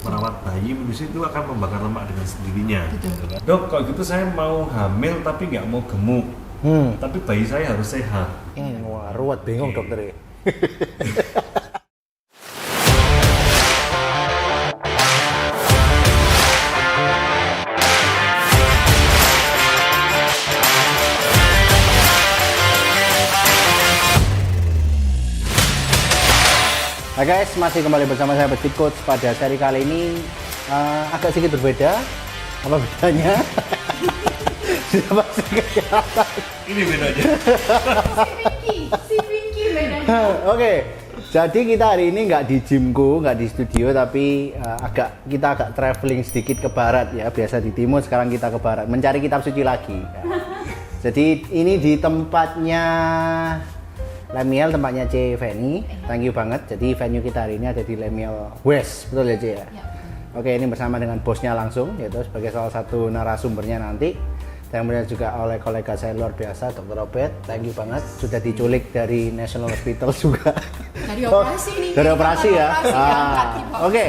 merawat bayi, menyusui itu akan membakar lemak dengan sendirinya. Betul. Dok, kalau gitu saya mau hamil tapi nggak mau gemuk, tapi bayi saya harus sehat. Wah, ruwet bingung Oke. dokter. Hai guys, masih kembali bersama saya Fit Coach. Pada seri kali ini agak sedikit berbeda. Apa bedanya? Sudah pasti kelihatan. Ini bedanya. Si Pinky bedanya. Oke, jadi kita hari ini nggak di gymku, nggak di studio, tapi kita agak traveling sedikit ke barat ya. Biasa di timur, sekarang kita ke barat, mencari kitab suci lagi. Jadi ini di tempatnya Lemiel, tempatnya C Fanny. Thank you banget. Jadi venue kita hari ini ada di Lemiel West, betul ya C ya? Ya. Oke, ini bersama dengan bosnya langsung, yaitu sebagai salah satu narasumbernya nanti. Dan kemudian juga oleh kolega saya luar biasa, Dr. Robert. Thank you banget. Sudah diculik dari National Hospital juga. Dari operasi nih. Dari operasi ya. Operasi diangkat di bawah. Oke.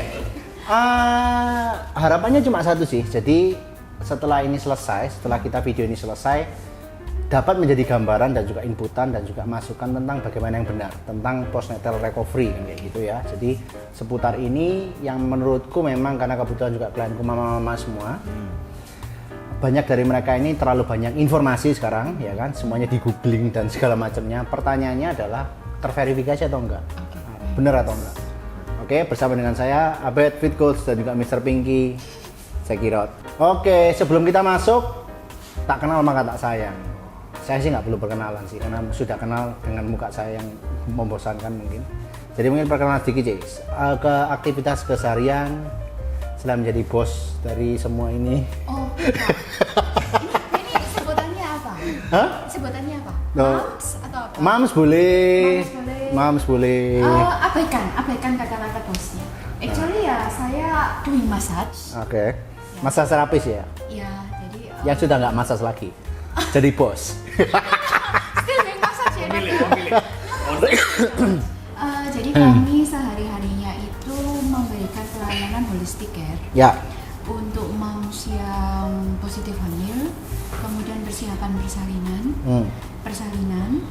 Harapannya cuma satu sih. Jadi setelah ini selesai, setelah kita video ini selesai, dapat menjadi gambaran dan juga inputan dan juga masukan tentang bagaimana yang benar tentang postnatal recovery kan kayak gitu ya. Jadi seputar ini yang menurutku memang karena kebutuhan juga klienku mama-mama semua. Banyak dari mereka ini terlalu banyak informasi sekarang ya kan, semuanya di googling dan segala macamnya. Pertanyaannya adalah terverifikasi atau enggak? Benar atau enggak? Oke, bersama dengan saya Abed Fit Coach dan juga Mr. Pinky Sekirot. Oke, sebelum kita masuk, tak kenal maka tak sayang. Saya sih nggak perlu perkenalan sih, karena sudah kenal dengan muka saya yang membosankan mungkin. Jadi mungkin perkenalan sedikit Cis. Ke aktivitas keseharian setelah menjadi bos dari semua ini. Oh, ini sebutannya apa? Hah? Sebutannya apa? No. Moms atau apa? Mams boleh. Moms boleh. Mams boleh. Abaikan kata-kata bosnya. Actually ya saya doing massage. Oke. Massage terapis ya? Ya, jadi Yang sudah nggak massage lagi. Jadi bos. still doing massage ya. Jadi Hmm. kami sehari-harinya itu memberikan pelayanan holistic care Ya. untuk moms yang positif hamil, kemudian persiapan persalinan,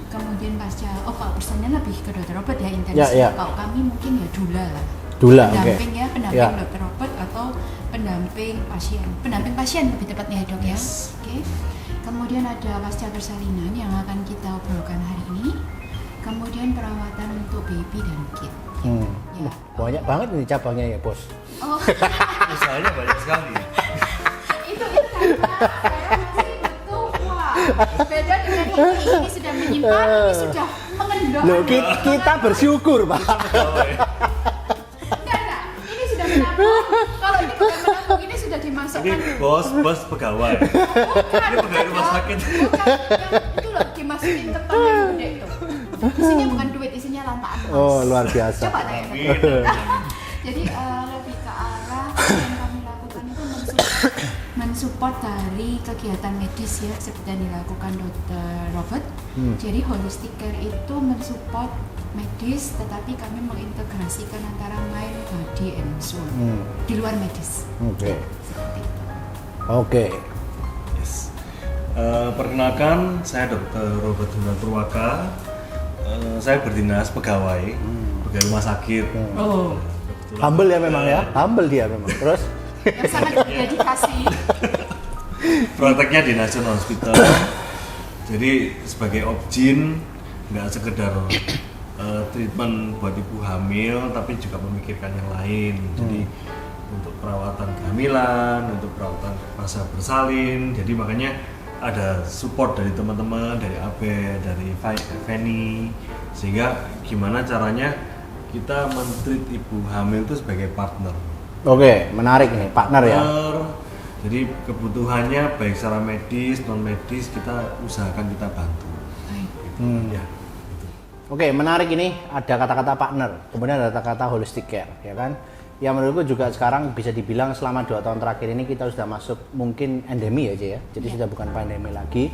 kemudian pasca, kalau persalinan lebih ke dokter Robert ya intensif. Ya, ya. Kalau kami mungkin ya dula lah. Dula, oke. Pendamping ya, pendamping Ya. dokter Robert atau pendamping pasien lebih tepatnya ya dok ya. Oke. Kemudian ada pasca persalinan yang akan kita obrolkan hari ini. Kemudian perawatan untuk baby dan kid. Ya. Banyak banget ini cabangnya ya bos. Oh, Usahanya banyak sekali. itu karena saya masih tua. Beda dengan ini sudah menyimpan, ini sudah mengendor. Loh, kita bersyukur pak. Enggak, ini sudah menabung. Kalau ini bukan menabung, ini sudah dimasukkan. Ini bos pegawai. Bukan, Ini pegawai rumah sakit. Bukan, yang itu loh dimasukin ke tong yang gede itu. Isinya bukan duit, isinya lantaan emas. Oh luar biasa. Coba tanya. Jadi lebih ke arah yang kami lakukan itu mensupport dari kegiatan medis ya seperti yang dilakukan Dr. Robert. Jadi holistic care itu mensupport medis, tetapi kami mengintegrasikan antara mind, body, and soul di luar medis. Oke. Seperti itu. Oke. Yes. Perkenalkan, saya Dr. Robert Donald Purwaka. Saya berdinas pegawai rumah sakit. Oh, Humble ya memang ya. Humble dia memang. Terus. yang sangat berdedikasi. Prakteknya di National Hospital. Jadi sebagai objin, nggak sekedar treatment buat ibu hamil, tapi juga memikirkan yang lain. Jadi untuk perawatan kehamilan, untuk perawatan masa bersalin. Jadi makanya ada support dari teman-teman, dari Abe, dari Fanny, sehingga gimana caranya kita men-treat ibu hamil itu sebagai partner. Oke, menarik nih partner ya. Jadi kebutuhannya baik secara medis, non medis kita usahakan kita bantu. Ya. Oke, menarik ini ada kata-kata partner, kemudian ada kata-kata holistic care, ya kan? Ya menurutku juga sekarang bisa dibilang selama 2 tahun terakhir ini kita sudah masuk mungkin endemi aja ya, jadi sudah bukan pandemi lagi,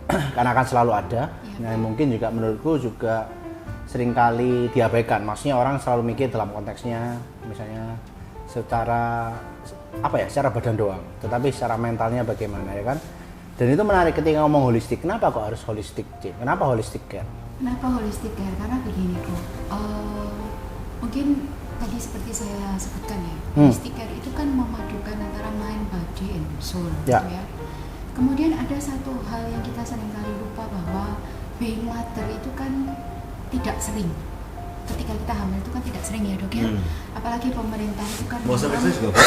karena akan selalu ada. Nah mungkin juga menurutku juga seringkali diabaikan, maksudnya orang selalu mikir dalam konteksnya, misalnya secara secara badan doang, tetapi secara mentalnya bagaimana ya kan. Dan itu menarik ketika ngomong holistik. Kenapa kok harus holistik, Cik? Kenapa holistic care? Kenapa holistic care? Karena begini kok, mungkin tadi seperti saya sebutkan ya, holistic care itu kan memadukan antara mind, body, and soul, Ya. gitu ya. Kemudian ada satu hal yang kita seringkali lupa bahwa being mother itu kan tidak sering. Ketika kita hamil itu kan tidak sering ya dok ya. Apalagi pemerintah itu kan Mau sering-sering juga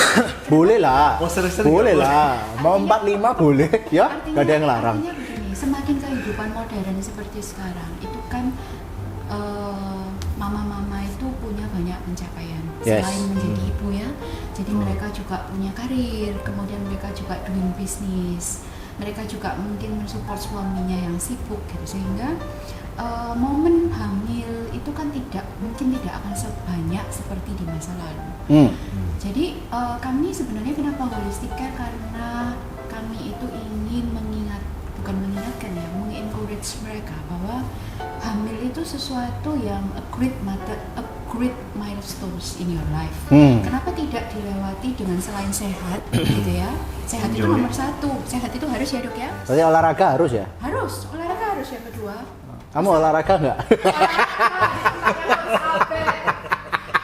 Boleh lah, Oh, sering-sering boleh nggak lah. Mau 45 boleh, ya, artinya, gak ada yang larang. artinya begini, semakin kehidupan modern seperti sekarang itu kan mama-mama itu punya banyak pencapaian. Yes. Selain menjadi ibu ya, jadi mereka juga punya karir, kemudian mereka juga doing bisnis, mereka juga mungkin mensupport suaminya yang sibuk gitu, sehingga momen hamil itu kan mungkin tidak akan sebanyak seperti di masa lalu. Jadi kami sebenarnya kenapa holistic care, karena kami itu ingin bukan mengingatkan ya, mengencourage mereka bahwa hamil itu sesuatu yang a great milestones in your life. Kenapa tidak dilewati dengan selain sehat, gitu ya? Sehat itu nomor satu. Sehat itu harus ya dok ya? Berarti olahraga harus ya? Harus, olahraga harus yang kedua. Kamu olahraga nggak?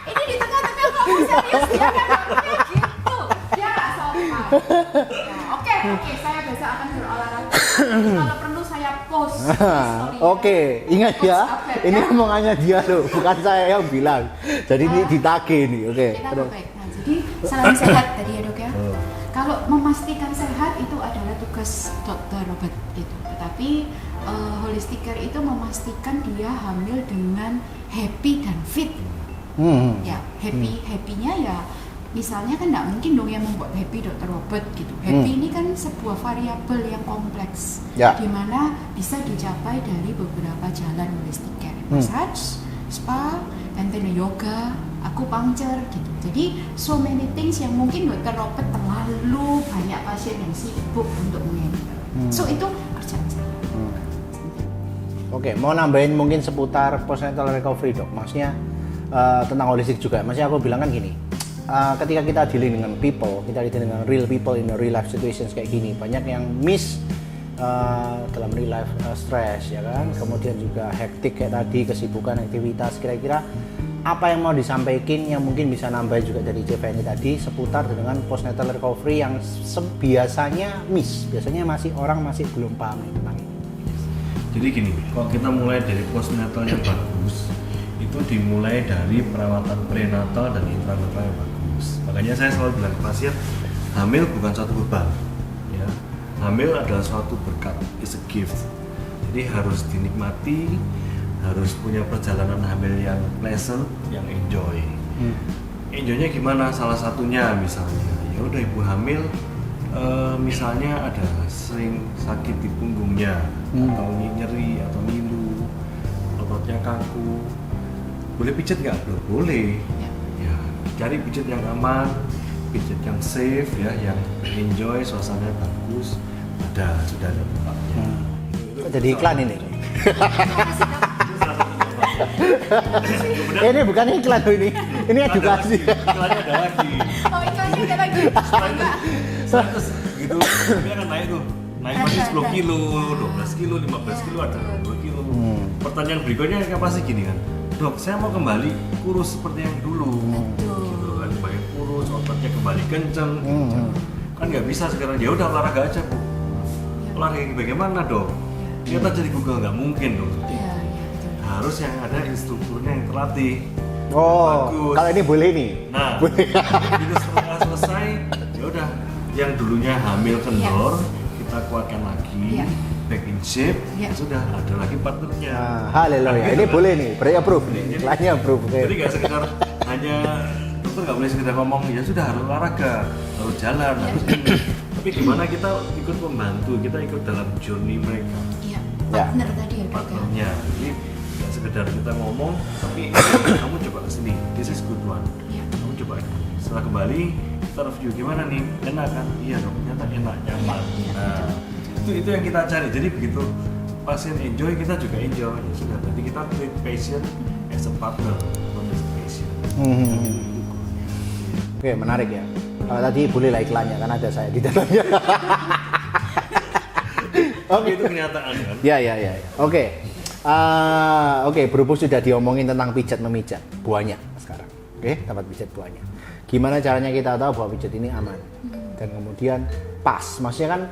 Ini di tengah-tengah kamu serius ya kan ngomongnya gitu. Ya nggak sopan. Oke, saya besok akan berolahraga. Kalau perlu saya post. Oke, ingat ya, ini omongannya dia loh, bukan saya yang bilang. Jadi ini ditagih nih, oke. Kita baik. Nah, jadi selain sehat tadi ya dok ya. Kalau memastikan sehat itu adalah tugas dokter Robert gitu. Tetapi holistic care itu memastikan dia hamil dengan happy dan fit. Ya, happy-nya ya misalnya kan nggak mungkin dong yang membuat happy dokter Robert gitu. Happy ini kan sebuah variabel yang kompleks, Ya. di mana bisa dicapai dari beberapa jalan holistic care, massage, spa, and then yoga, acupuncture gitu. Jadi so many things yang mungkin dokter Robert terlalu banyak pasien yang sibuk untuk menghandle. So itu kerjaan saya. Oke, mau nambahin mungkin seputar postnatal recovery dok. Maksudnya tentang holistik juga. Maksudnya aku bilang kan gini, ketika kita dealing dengan people, kita dealing dengan real people in a real life situations kayak gini, banyak yang miss dalam real life stress ya kan. Kemudian juga hektik kayak tadi, kesibukan, aktivitas. Kira-kira apa yang mau disampaikan yang mungkin bisa nambah juga dari JVNI tadi seputar dengan postnatal recovery yang biasanya miss, biasanya orang masih belum paham tentang ini. Jadi gini, kalau kita mulai dari postnatal yang bagus, itu dimulai dari perawatan prenatal dan intranatal yang bagus. Makanya saya selalu bilang ke pasien, hamil bukan suatu beban, ya. Hamil adalah suatu berkat, is a gift. Jadi harus dinikmati, harus punya perjalanan hamil yang pleasant, yang enjoy. Enjoynya gimana? Salah satunya misalnya, ya udah ibu hamil, misalnya ada sering sakit di punggungnya, atau nyeri atau ngilu, ototnya kaku, boleh pijat nggak? Boleh. Ya, cari pijat yang aman, pijat yang safe ya, yang enjoy, suasananya bagus. Sudah ada tempatnya. Jadi iklan ini. Ini bukan iklan loh ini edukasi. Iklannya ada lagi. Oh iklannya ada lagi. Terus gitu, dia akan naik tuh. Naik masih 10 kilo, 12 kilo, 15 kilo, ada 20 kilo. Pertanyaan berikutnya kan pasti gini kan, dok saya mau kembali kurus seperti yang dulu. Gitu kan, kembali kurus, ototnya kembali kenceng. Kan nggak bisa sekarang, ya udah olahraga aja bu. Olahraga bagaimana dok? Kita jadi Google nggak mungkin dong. Iya, betul. Harus yang ada instrukturnya yang terlatih. Oh, Bagus. kalau ini boleh nih. Nah, begitu setelah selesai, ya udah yang dulunya hamil kendor, kita kuatkan lagi, back in shape, sudah ada lagi partnernya. Haleluya, ini boleh nih, berarti approve nih, iklannya approve. Jadi nggak sekedar hanya dokter nggak boleh sekedar ngomong ya sudah harus olahraga, harus jalan, harus ini. Tapi gimana kita ikut membantu, kita ikut dalam journey mereka. Iya, partner tadi ya dok ya. Partnernya, jadi nggak sekedar kita ngomong, tapi kamu coba kesini, this is good one. Kamu coba. Setelah kembali kita review gimana nih, enak kan? Iya dok, ternyata enak, nyaman. Nah, itu yang kita cari. Jadi begitu pasien enjoy, kita juga enjoy. Ya sudah, berarti kita treat patient as a partner, not as a patient. Oke, menarik ya. Kalau tadi boleh lah iklannya, kan ada saya di dalamnya. Oke, itu kenyataan kan. Ya. Oke. Oke, berhubung sudah diomongin tentang pijat memijat, buahnya sekarang. Oke, tempat pijat buahnya. Gimana caranya kita tahu bahwa pijat ini aman dan kemudian pas? Maksudnya kan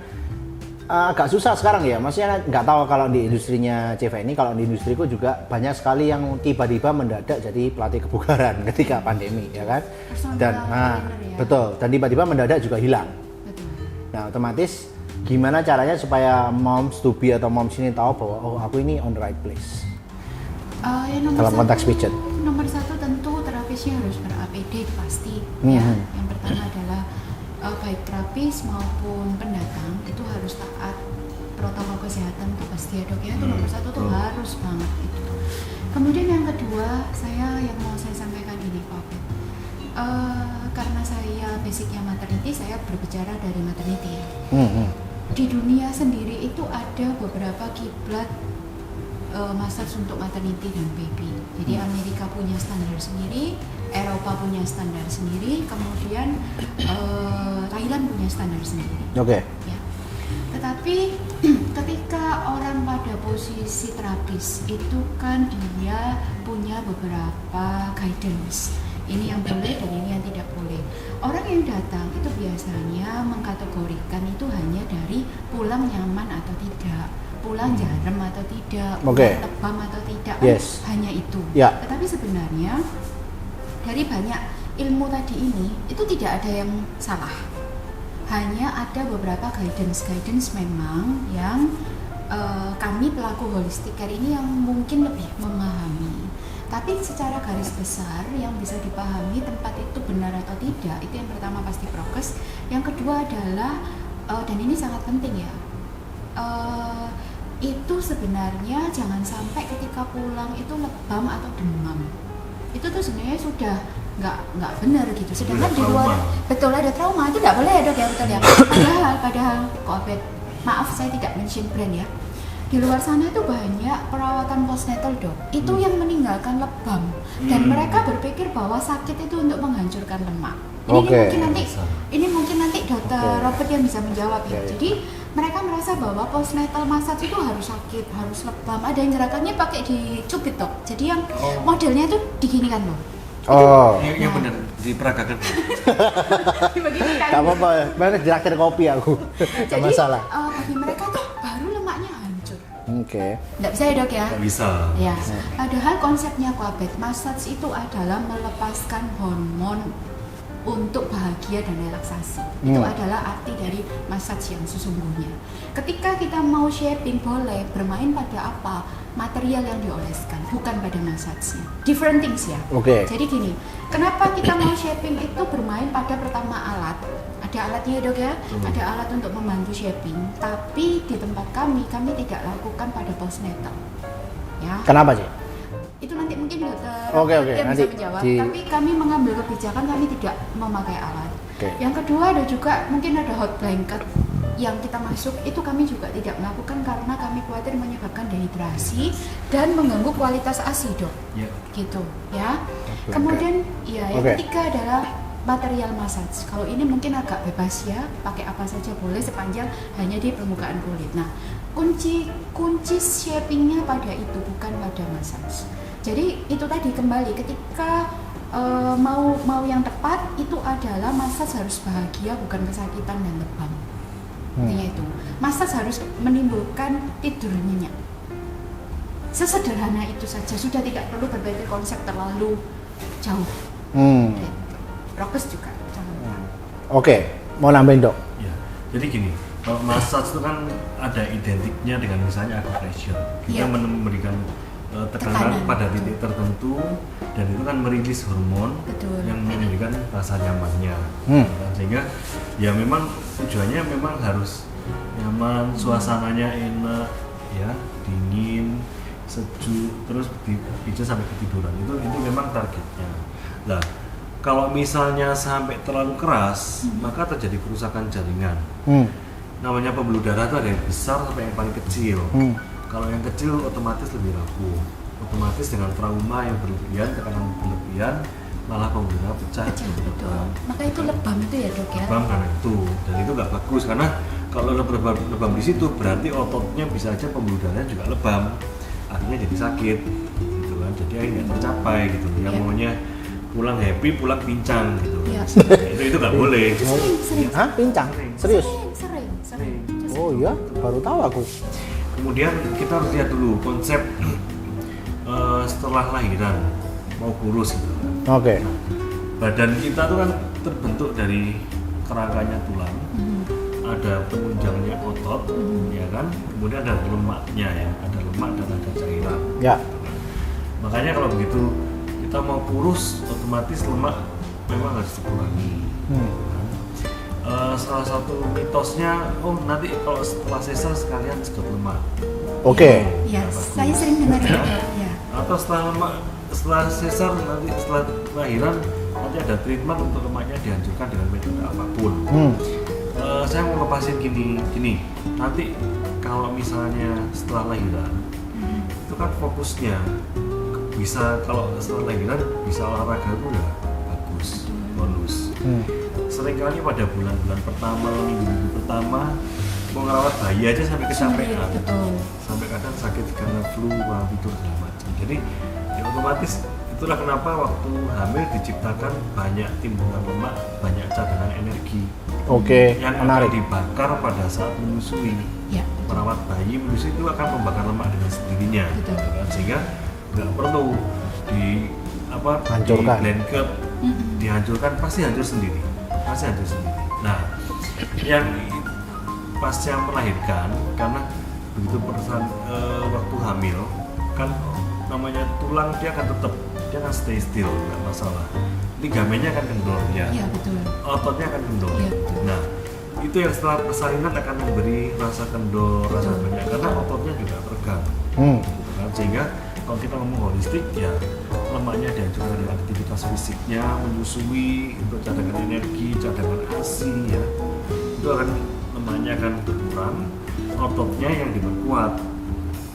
agak susah sekarang ya. Maksudnya nggak tahu kalau di industrinya CV ini, kalau di industriku juga banyak sekali yang tiba-tiba mendadak jadi pelatih kebugaran ketika pandemi, ya kan? Dan betul. Dan tiba-tiba mendadak juga hilang. Betul. Nah, otomatis gimana caranya supaya moms to be atau moms ini tahu bahwa oh aku ini on the right place dalam konteks pijat? Nomor satu tentu terapisnya harus ber-APD pasti ya. Yang pertama adalah baik terapis maupun pendatang itu harus taat protokol kesehatan itu pasti ya dok ya. Itu nomor satu tuh harus banget itu. Kemudian yang kedua yang mau saya sampaikan ini Pak Obed. Karena saya basicnya maternity, saya berbicara dari maternity ya. Di dunia sendiri itu ada beberapa kiblat massage untuk maternity dan baby. Jadi Amerika punya standar sendiri, Eropa punya standar sendiri, kemudian Thailand punya standar sendiri. Oke. Ya. Tetapi ketika orang pada posisi terapis itu kan dia punya beberapa guidance. Ini yang boleh dan ini yang tidak boleh. Orang yang datang itu biasanya mengkategorikan itu hanya dari pulang nyaman atau tidak, pulang jarem atau tidak, pulang lebam atau tidak, Yes. hanya itu. Ya. Tetapi sebenarnya dari banyak ilmu tadi ini itu tidak ada yang salah. Hanya ada beberapa guidance memang yang kami pelaku holistic care ini yang mungkin lebih memahami. Tapi secara garis besar yang bisa dipahami tempat itu benar atau tidak, itu yang pertama pasti prokes. Yang kedua adalah dan ini sangat penting ya, itu sebenarnya jangan sampai ketika pulang itu lebam atau demam. Itu tuh sebenarnya sudah nggak benar gitu. Sedangkan di luar betul ada trauma itu nggak boleh ya dok ya, betul ya. Padahal kok Obed, maaf saya tidak mention brand ya. Di luar sana itu banyak perawatan postnatal dok, itu yang meninggalkan lebam dan mereka berpikir bahwa sakit itu untuk menghancurkan lemak. Ini mungkin nanti dokter Robert yang bisa menjawab ya. Jadi mereka merasa bahwa postnatal massage itu harus sakit, harus lebam. Ada yang gerakannya pakai dicubit dok. Jadi yang modelnya itu diginikan loh. Yang benar diperagakan. Begini kan. Gak apa-apa, mana diraktir kopi aku. Gak masalah. Bagi mereka tuh baru lemaknya hancur. Oke. Nggak bisa ya dok ya? Nggak bisa. Ya. Padahal konsepnya Obed, massage itu adalah melepaskan hormon untuk bahagia dan relaksasi. Itu adalah arti dari massage yang sesungguhnya. Ketika kita mau shaping boleh bermain pada apa? Material yang dioleskan, bukan pada massage-nya. Different things ya. Oke. Jadi gini, kenapa kita mau shaping itu bermain pada pertama alat? Ada alatnya ya dok ya, ada alat untuk membantu shaping. Tapi di tempat kami tidak lakukan pada postnatal. Ya. Kenapa sih? Itu nanti mungkin dokter Oke, yang nanti bisa menjawab. di- Tapi kami mengambil kebijakan kami tidak memakai alat. Oke. Yang kedua ada juga mungkin ada hot blanket yang kita masuk itu kami juga tidak melakukan karena kami khawatir menyebabkan dehidrasi dan mengganggu kualitas ASI dok. Ya. Gitu ya. blanket. Kemudian ya yang Oke. ketiga adalah material massage. Kalau ini mungkin agak bebas ya, pakai apa saja boleh sepanjang hanya di permukaan kulit. Nah, kunci shapingnya pada itu bukan pada massage. Jadi itu tadi kembali ketika mau yang tepat itu adalah massage harus bahagia bukan kesakitan dan lebam. Intinya itu. Massage harus menimbulkan tidur nyenyak. Sesederhana itu saja, sudah tidak perlu berpikir konsep terlalu jauh. Prokes juga jangan lupa. Oke, mau nambahin dok? Ya. Jadi gini, kalau massage itu kan ada identiknya dengan misalnya acupressure. Kita Iya. memberikan tekanan pada titik tertentu dan itu kan merilis hormon Betul. yang memberikan rasa nyamannya. Sehingga ya memang tujuannya memang harus nyaman, suasananya enak, ya dingin, sejuk, terus bisa sampai ketiduran. Itu memang targetnya. Nah, kalau misalnya sampai terlalu keras, maka terjadi kerusakan jaringan. Namanya pembuluh darah itu ada yang besar sampai yang paling kecil. Kalau yang kecil otomatis lebih rapuh. Otomatis dengan trauma yang berlebihan, tekanan berlebihan, malah pembuluh darah pecah. Betul. Maka itu lebam itu ya dok ya? Lebam karena itu, dan itu nggak bagus karena kalau lebam di situ berarti ototnya bisa aja pembuluh darahnya juga lebam, akhirnya jadi sakit, gitu kan. Jadi akhirnya nggak tercapai gitu. Yang maunya pulang happy, pulang pincang gitu. Iya. Itu nggak boleh. Sering. Hah? Pincang? Serius? Sering. Oh iya, baru tahu aku. Kemudian kita harus lihat dulu konsep setelah lahiran mau kurus gitu kan. Oke. Badan kita tuh kan terbentuk dari kerangkanya tulang, ada penunjangnya otot, ya kan. Kemudian ada lemaknya ya, ada lemak dan ada cairan. Ya. Makanya kalau begitu kita mau kurus, otomatis lemak memang harus dikurangi. Salah satu mitosnya, nanti kalau setelah sesar sekalian sedot lemak. Oke. Ya, Bagus. saya sering dengar itu. Ya. Atau setelah sesar nanti setelah lahiran nanti ada treatment untuk lemaknya dihancurkan dengan metode apapun. Saya mau lepasin gini, nanti kalau misalnya setelah lahiran itu kan fokusnya bisa, kalau setelah lahiran bisa olahraga itu udah bagus, bonus. Seringkali pada bulan-bulan pertama, minggu-minggu pertama mau ngerawat bayi aja sampai kecapean, Betul. sampai kadang sakit karena flu, kurang tidur segala macam. Jadi ya otomatis itulah kenapa waktu hamil diciptakan banyak timbulan lemak, banyak cadangan energi Oke, yang menarik. akan dibakar pada saat menyusui. Ya. Merawat bayi menyusui itu akan membakar lemak dengan sendirinya, Betul. gitu kan? Sehingga nggak perlu Hancurkan. di blanket, dihancurkan, pasti hancur sendiri. Nah, yang pasca melahirkan, karena begitu waktu hamil kan namanya tulang dia akan stay still, nggak masalah. Ligamennya akan kendor ya, Iya betul. ototnya akan kendor. Iya, betul. Nah, itu yang setelah persalinan akan memberi rasa kendor, rasa banyak karena ototnya juga teregang. Gitu kan. Sehingga kalau kita ngomong holistik ya lemaknya dihancurkan dari aktivitas fisiknya, menyusui, untuk cadangan energi, cadangan ASI ya, itu akan lemaknya akan berkurang, ototnya yang diperkuat.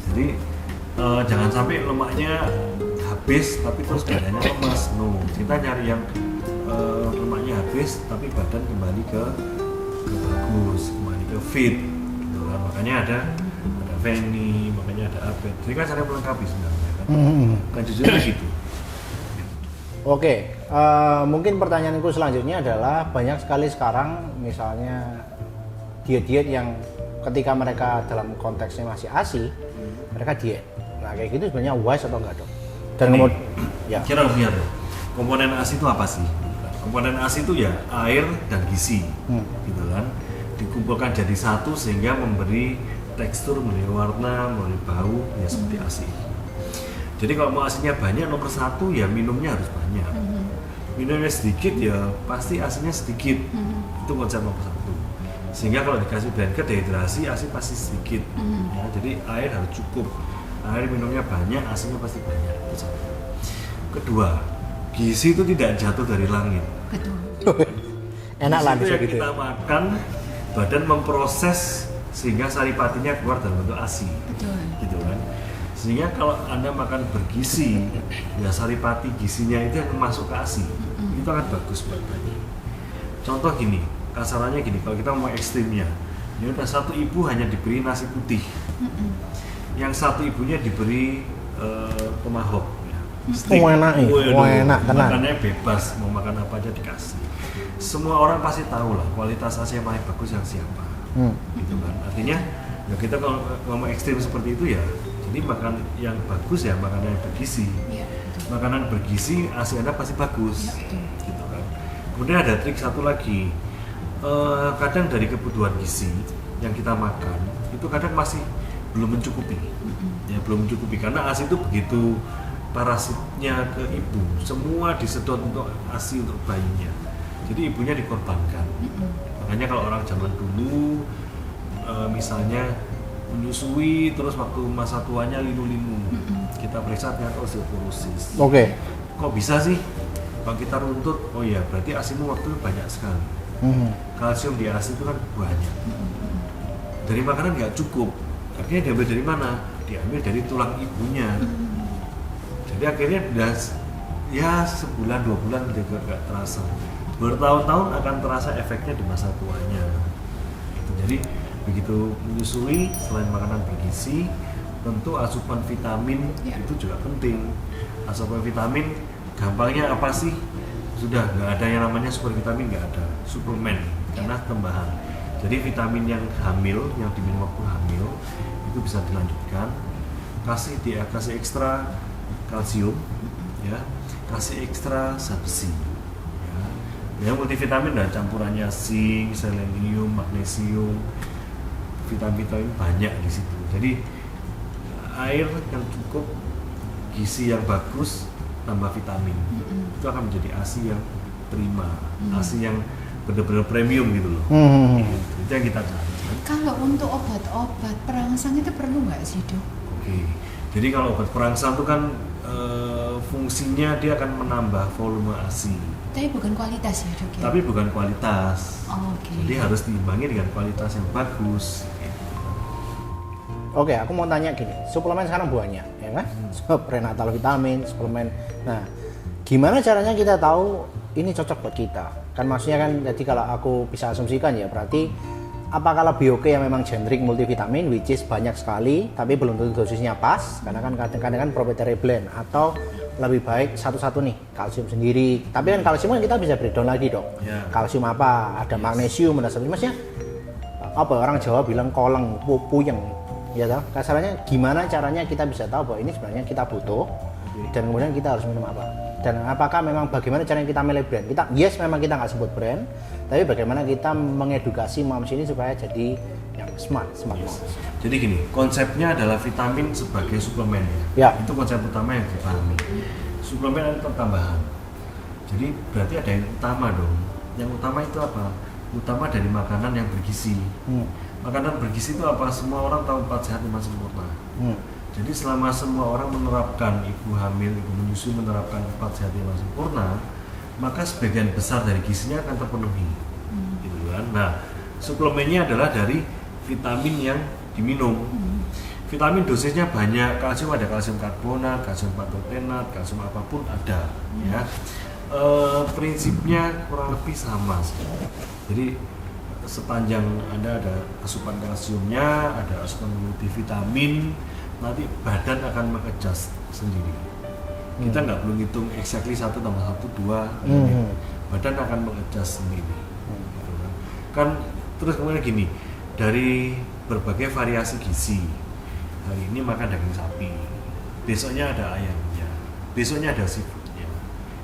Jadi jangan sampai lemaknya habis tapi terus badannya lemas. No, kita nyari yang lemaknya habis tapi badan kembali ke bagus, kembali ke fit gitu kan. Makanya ada Veni, makanya ada Abed. Jadi kan cara melengkapi sebenarnya kan. Kan jujurnya gitu. Oke, mungkin pertanyaanku selanjutnya adalah banyak sekali sekarang misalnya diet-diet yang ketika mereka dalam konteksnya masih ASI, mereka diet. Nah kayak gitu sebenarnya wise atau enggak dok? Dan kemudian, ya. Kira harus lihat tuh, komponen ASI itu apa sih? Komponen ASI itu ya air dan gizi, gitu kan. Dikumpulkan jadi satu sehingga memberi tekstur, memberi warna, memberi bau, ya seperti ASI. Jadi kalau mau ASInya banyak, nomor satu ya minumnya harus banyak. Minumnya sedikit ya pasti ASInya sedikit. Itu konsep nomor satu. Sehingga kalau dikasih blanket dehidrasi, ASI pasti sedikit. Ya, jadi air harus cukup. Air minumnya banyak, ASInya pasti banyak. Itu satu. Kedua, gizi itu tidak jatuh dari langit. Betul. Enak lah Gizi itu bisa yang gitu. kita makan, badan memproses sehingga saripatinya keluar dalam bentuk ASI. Betul. Gitu kan. Sehingga kalau Anda makan bergizi, ya saripati gizinya itu yang masuk ke ASI. Itu akan bagus buat bayi. Contoh gini, kasarannya gini, kalau kita mau ekstrimnya, ya udah satu ibu hanya diberi nasi putih. Yang satu ibunya diberi tomahawk ya. Steak. Enak nih, Waduh, enak tenan. makannya bebas, mau makan apa aja dikasih. Semua orang pasti tahu lah kualitas ASI yang paling bagus yang siapa. Gitu kan. Artinya ya kita kalau ngomong ekstrim seperti itu ya, jadi makan yang bagus ya makanan yang bergizi. Iya, betul. Makanan bergizi ASI Anda pasti bagus. Iya, betul. Gitu kan. Kemudian ada trik satu lagi. Kadang dari kebutuhan gizi yang kita makan itu kadang masih belum mencukupi. Ya belum mencukupi karena ASI itu begitu parasitnya ke ibu, semua disedot untuk ASI untuk bayinya. Jadi ibunya dikorbankan. Makanya kalau orang zaman dulu misalnya menyusui terus waktu masa tuanya linu-linu, kita periksa ternyata osteoporosis. Oke. Kok bisa sih? Kalau kita runtut, oh ya berarti ASImu waktu itu banyak sekali. Kalsium di ASI itu kan banyak. Dari makanan nggak cukup. Akhirnya diambil dari mana? Diambil dari tulang ibunya. Jadi akhirnya ya sebulan 2 bulan juga nggak terasa. Bertahun-tahun akan terasa efeknya di masa tuanya. Gitu. Jadi begitu menyusui, selain makanan bergizi, tentu asupan vitamin itu juga penting. Asupan vitamin gampangnya apa sih? Sudah nggak ada yang namanya super vitamin, nggak ada suplemen karena tambahan. Jadi vitamin yang hamil, yang diminum waktu hamil itu bisa dilanjutkan. Kasih ekstra kalsium, ya, kasih ekstra zat besi. Ya, multivitamin dan campurannya zinc, selenium, magnesium, vitamin banyak di situ. Jadi air yang cukup, gizi yang bagus, tambah vitamin, itu akan menjadi ASI yang prima, ASI yang benar-benar premium gitu loh. Itu yang kita cari. Kalau untuk obat-obat perangsang itu perlu nggak sih, Dok? Oke, jadi kalau obat perangsang itu kan fungsinya dia akan menambah volume ASI. Tapi bukan kualitas ya, Dok? Ya? Tapi bukan kualitas. Jadi harus diimbangi dengan kualitas yang bagus. Oke, aku mau tanya gini, suplemen sekarang banyak, ya kan? Prenatal vitamin, suplemen. Nah, gimana caranya kita tahu ini cocok buat kita? Kan maksudnya kan, jadi kalau aku bisa asumsikan ya, berarti apakah lebih oke yang memang generic multivitamin, which is banyak sekali, tapi belum tentu dosisnya pas, karena kan kadang-kadang kan proprietary blend, atau lebih baik satu-satu nih, kalsium sendiri. Tapi kan kalsium kan kita bisa breakdown lagi dong. Yeah. Kalsium apa? Ada magnesium, ada seperti maksudnya apa orang Jawa bilang koleng, puyeng. Ya toh, kasarannya gimana caranya kita bisa tahu bahwa ini sebenarnya kita butuh dan kemudian kita harus minum apa, dan apakah memang bagaimana caranya kita milih brand. Kita memang kita nggak sebut brand, tapi bagaimana kita mengedukasi moms ini supaya jadi yang smart moms. Jadi gini, konsepnya adalah vitamin sebagai suplemen Ya. Itu konsep utama yang dipahami. Suplemen itu tambahan, jadi berarti ada yang utama dong. Yang utama itu apa? Utama dari makanan yang bergizi. Makanan bergizi itu apa? Semua orang tahu 4 sehat 5 sempurna. Jadi selama semua orang menerapkan, ibu hamil, ibu menyusui menerapkan 4 sehat 5 sempurna, maka sebagian besar dari gizinya akan terpenuhi. Gitu kan? Nah, suplemennya adalah dari vitamin yang diminum. Vitamin dosisnya banyak, kalsium ada kalsium karbonat, kalsium pantotenat, kalsium apapun ada. Ya. Prinsipnya kurang lebih sama sih. Jadi sepanjang Anda ada asupan kalsiumnya, ada asupan multivitamin, nanti badan akan mengadjust sendiri. Kita nggak perlu ngitung exactly 1 tambah 1, 2, badan akan mengadjust sendiri. Gitu kan terus kemudian gini, dari berbagai variasi gizi, hari ini makan daging sapi, besoknya ada ayamnya, besoknya ada seafoodnya,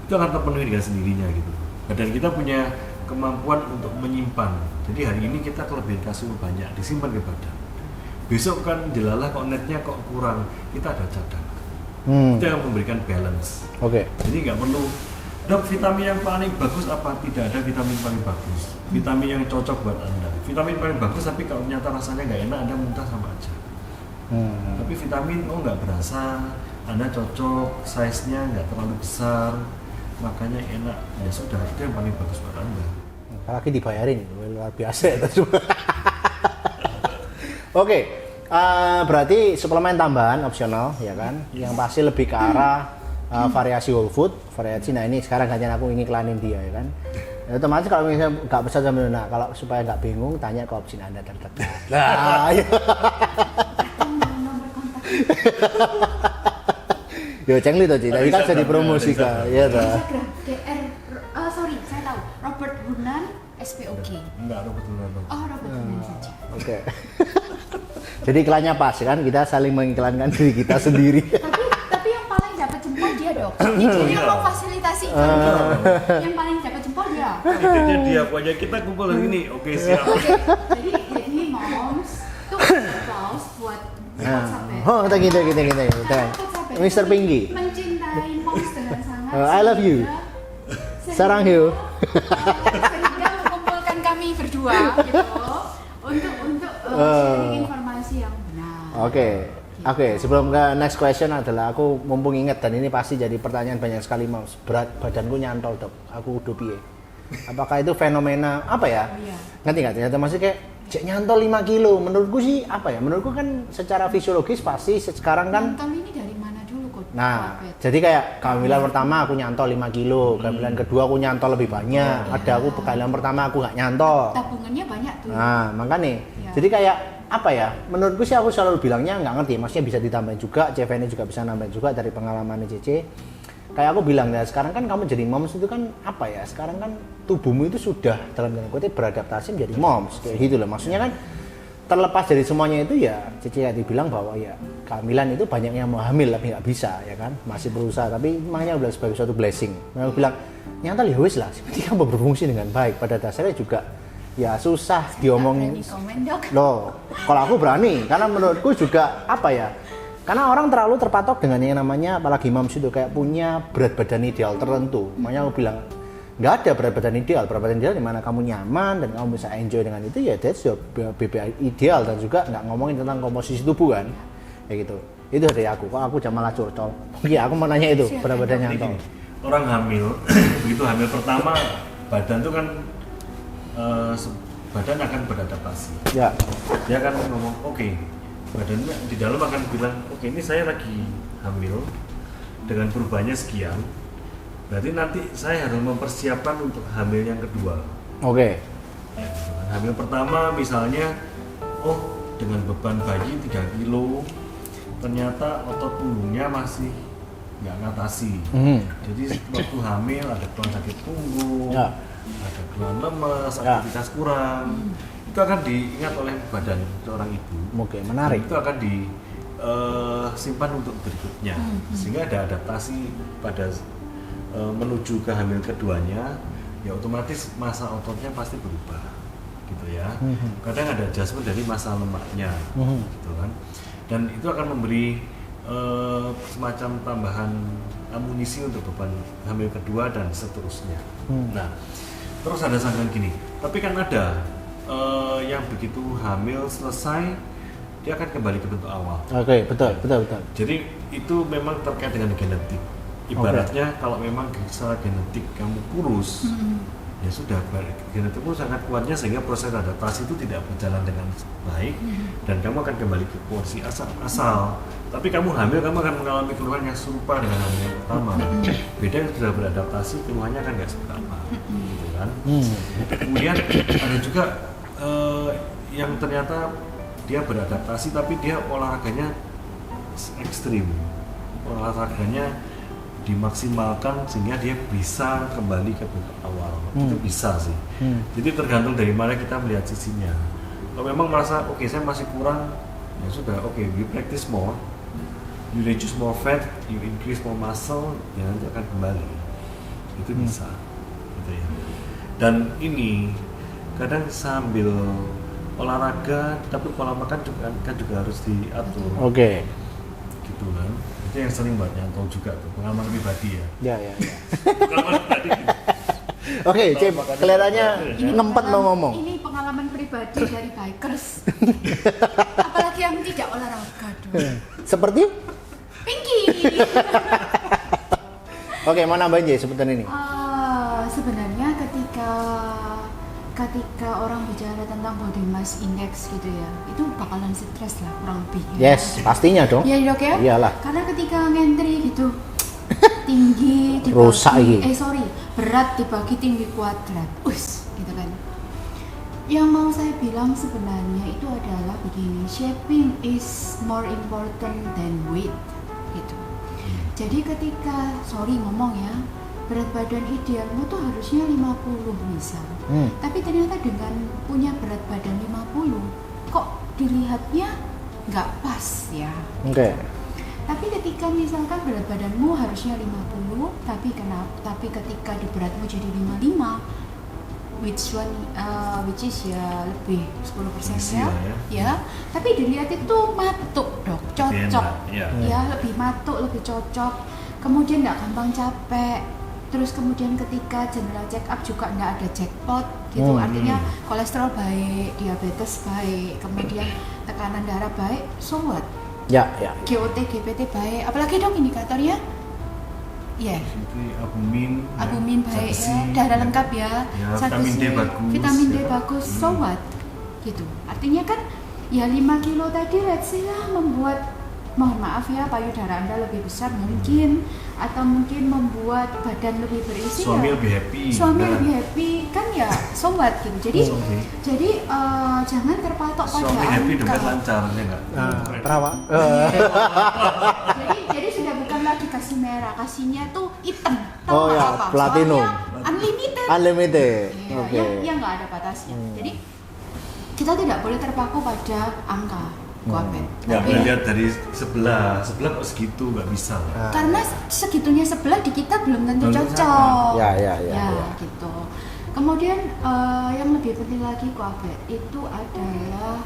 itu akan terpenuhi dengan sendirinya gitu. Badan kita punya kemampuan untuk menyimpan. Jadi hari ini kita kelebihan kalsium banyak, disimpan ke badan. Besok kan jelalah kok netnya kok kurang, kita ada cadangan. Itu yang memberikan balance. Oke. Jadi nggak perlu, dok vitamin yang paling bagus apa? Tidak ada vitamin paling bagus. Vitamin yang cocok buat Anda. Vitamin paling bagus tapi kalau ternyata rasanya nggak enak, Anda muntah sama aja. Tapi vitamin nggak berasa, Anda cocok, size-nya nggak terlalu besar, makanya enak, ya sudah, itu yang paling bagus buat Anda. Apalagi dibayarin, luar biasa itu. Oke, berarti suplemen tambahan opsional ya kan, yang pasti lebih ke arah variasi whole food, variasi. Nah ini sekarang gantian aku ini iklanin dia ya kan. Ya, otomatis kalau misalnya nggak bisa sambil, nah kalau supaya nggak bingung, tanya ke opsi Anda terdekat. Nah, ya. Yo ceng lu tuh, tadi kan sudah dipromosikan, ya toh. Instagram sorry, saya tahu. Robert Hunan SPOG. Enggak, Robert Hunan. Oh, Robert Hunan saja. Oke. Jadi iklannya pas kan, kita saling mengiklankan diri kita sendiri. tapi yang paling dapat jempol dia, Dok. Jadi yang memfasilitasi iklan dia. Yang paling dapat jempol dia. Intinya dia, pokoknya kita kumpul hari ini. Oke, siap. Oke. Jadi moms tuh applause buat WhatsApp. Oh, kita. Mr. Pinky. Mencintai moms dengan sangat. I love you. Sarang hiu. Sehingga mengumpulkan kami berdua gitu untuk sharing informasi yang benar. Oke, sebelum ke next question adalah aku mumpung inget, dan ini pasti jadi pertanyaan banyak sekali moms. Berat badanku nyantol dok, aku udah piye? Apakah itu fenomena apa ya? Ngerti nggak? Ternyata masih kayak cek nyantol 5 kilo. Menurutku sih apa ya? Menurutku kan secara fisiologis pasti sekarang kan. Nyantol ini dari mana dulu kok? Nah, Diabetes. jadi kayak kehamilan pertama aku nyantol 5 kilo, kehamilan kedua aku nyantol lebih banyak. Ada aku kehamilan pertama aku nggak nyantol. Tabungannya banyak tuh. Nah, makanya. Ya. Jadi kayak apa ya? Menurutku sih aku selalu bilangnya nggak ngerti. Maksudnya bisa ditambahin juga, CVN juga bisa nambahin juga dari pengalaman CC. Kayak aku bilang ya, sekarang kan kamu jadi moms itu kan apa ya? Sekarang kan tubuhmu itu sudah dalam tanda kutip beradaptasi menjadi moms kayak gitu loh. Maksudnya kan terlepas dari semuanya itu ya Cici tadi bilang bahwa ya kehamilan itu banyak yang mau hamil tapi nggak bisa ya kan, masih berusaha, tapi makanya udah sebagai suatu blessing. Aku bilang nyata ya wis lah, penting kamu berfungsi dengan baik. Pada dasarnya juga ya susah diomongin. Berani komen, Dok. Loh, kalau aku berani karena menurutku juga apa ya, karena orang terlalu terpatok dengan yang namanya apalagi moms itu kayak punya berat badan ideal tertentu. Makanya aku bilang nggak ada berat badan ideal di mana kamu nyaman dan kamu bisa enjoy dengan itu, ya that's your BBI ideal. Dan juga nggak ngomongin tentang komposisi tubuh kan kayak gitu. Itu dari aku, kok aku jangan malah curcol. Iya, aku mau nanya itu berat badan Jadi nyantol. gini, orang hamil begitu hamil pertama badan tuh kan badan akan beradaptasi. Ya, Dia akan ngomong oke, badannya di dalam akan bilang oke, ini saya lagi hamil dengan perubahannya sekian, berarti nanti saya harus mempersiapkan untuk hamil yang kedua. oke. Ya, hamil pertama misalnya, oh dengan beban bayi 3 kilo, ternyata otot punggungnya masih nggak ngatasi. Jadi waktu hamil ada keluhan sakit punggung, Ya. ada keluhan lemes, Ya. aktivitas kurang, itu akan diingat oleh badan seorang ibu. Oke, menarik. Dan itu akan disimpan untuk berikutnya, sehingga ada adaptasi pada menuju ke hamil keduanya, ya otomatis massa ototnya pasti berubah, gitu ya. Kadang ada adjustment dari massa lemaknya, gitu kan. Dan itu akan memberi semacam tambahan amunisi untuk beban hamil kedua dan seterusnya. Nah, terus ada sanggahan gini, tapi kan ada yang begitu hamil selesai dia akan kembali ke bentuk awal. Oke, betul. Jadi itu memang terkait dengan genetik. Ibaratnya kalau memang secara genetik kamu kurus, ya sudah, genetikmu sangat kuatnya sehingga proses adaptasi itu tidak berjalan dengan baik dan kamu akan kembali ke porsi asal. Tapi kamu hamil, kamu akan mengalami keluhan yang serupa dengan hamil yang pertama. Beda yang sudah beradaptasi, keluhannya kan nggak seberapa, gitu kan. Kemudian ada juga yang ternyata dia beradaptasi tapi dia olahraganya ekstrim, olahraganya dimaksimalkan sehingga dia bisa kembali ke bentuk awal. Itu bisa sih. Jadi tergantung dari mana kita melihat sisinya. Kalau memang merasa oke, saya masih kurang, ya sudah, oke, you practice more, you reduce more fat, you increase more muscle, ya nanti akan kembali. Itu bisa, gitu ya. Dan ini kadang sambil olahraga tapi pola makan juga harus diatur. Oke. Gitu kan. Itu yang sering buat nyantol juga tuh, pengalaman pribadi ya. Ya. Pengalaman pribadi. Oke, Cip, kelihatannya ngempet mau ngomong. Ini pengalaman pribadi dari bikers. Apalagi yang tidak olahraga dong. Seperti? Pinky. Oke, mau nambahin Jay sebutan ini. Sebenarnya ketika orang bicara tentang body mass index gitu ya, itu bakalan stres lah kurang lebih. Yes, pastinya dong. Iya Dok ya. Iyalah. Karena ketika ngentri gitu tinggi dibagi, Rusak ini. berat dibagi tinggi kuadrat, gitu kan. Yang mau saya bilang sebenarnya itu adalah begini, shaping is more important than weight, gitu. Jadi ketika, ngomong ya, berat badan idealmu tuh harusnya 50 misal. Tapi ternyata dengan punya berat badan 50, kok dilihatnya nggak pas ya. Oke. Tapi ketika misalkan berat badanmu harusnya 50, tapi ketika di beratmu jadi 55, which is ya lebih 10% ya. Tapi dilihat itu matuk Dok, cocok. Ya, lebih matuk, lebih cocok. Kemudian nggak gampang capek. Terus kemudian ketika general check up juga nggak ada jackpot gitu, artinya kolesterol baik, diabetes baik, kemudian tekanan darah baik, so what? Ya. GOT, GPT baik, apalagi Dok indikatornya? Ya, albumin baik ya, darah lengkap ya, vitamin D bagus. Vitamin D bagus, so what? Gitu. Artinya kan ya 5 kilo tadi let's say lah membuat mohon maaf ya, payudara Anda lebih besar mungkin, atau mungkin membuat badan lebih berisi, Suami ya, lebih happy. suami Nah, lebih happy kan ya, so what gitu. Jadi jangan terpatok pada suami happy angka. dompet lancar ya nggak? Perawat. Jadi sudah bukan lagi kasih merah, kasihnya tuh hitam. Tahu Oh nggak ya, apa? platinum. Soalnya unlimited. Unlimited. Iya, Oke. yang nggak ada batasnya. Jadi kita tidak boleh terpaku pada angka, Koapet. Nggak Tapi boleh lihat dari sebelah kok segitu, nggak bisa. Ah. karena segitunya sebelah di kita belum tentu Belum cocok. Ya. Gitu. Kemudian yang lebih penting lagi, Koapet, itu adalah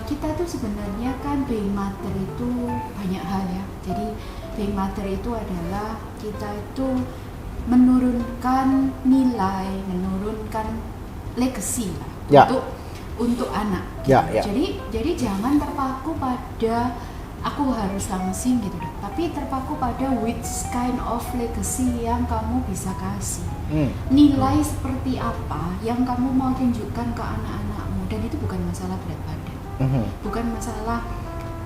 kita tuh sebenarnya kan being mother itu banyak hal ya. Jadi being mother itu adalah kita itu menurunkan nilai, menurunkan legacy lah Ya. untuk anak. Ya, gitu. ya. Jadi jangan terpaku pada aku harus langsing gitu dok. Tapi terpaku pada which kind of legacy yang kamu bisa kasih. Nilai seperti apa yang kamu mau tunjukkan ke anak-anakmu, dan itu bukan masalah berat badan. Bukan masalah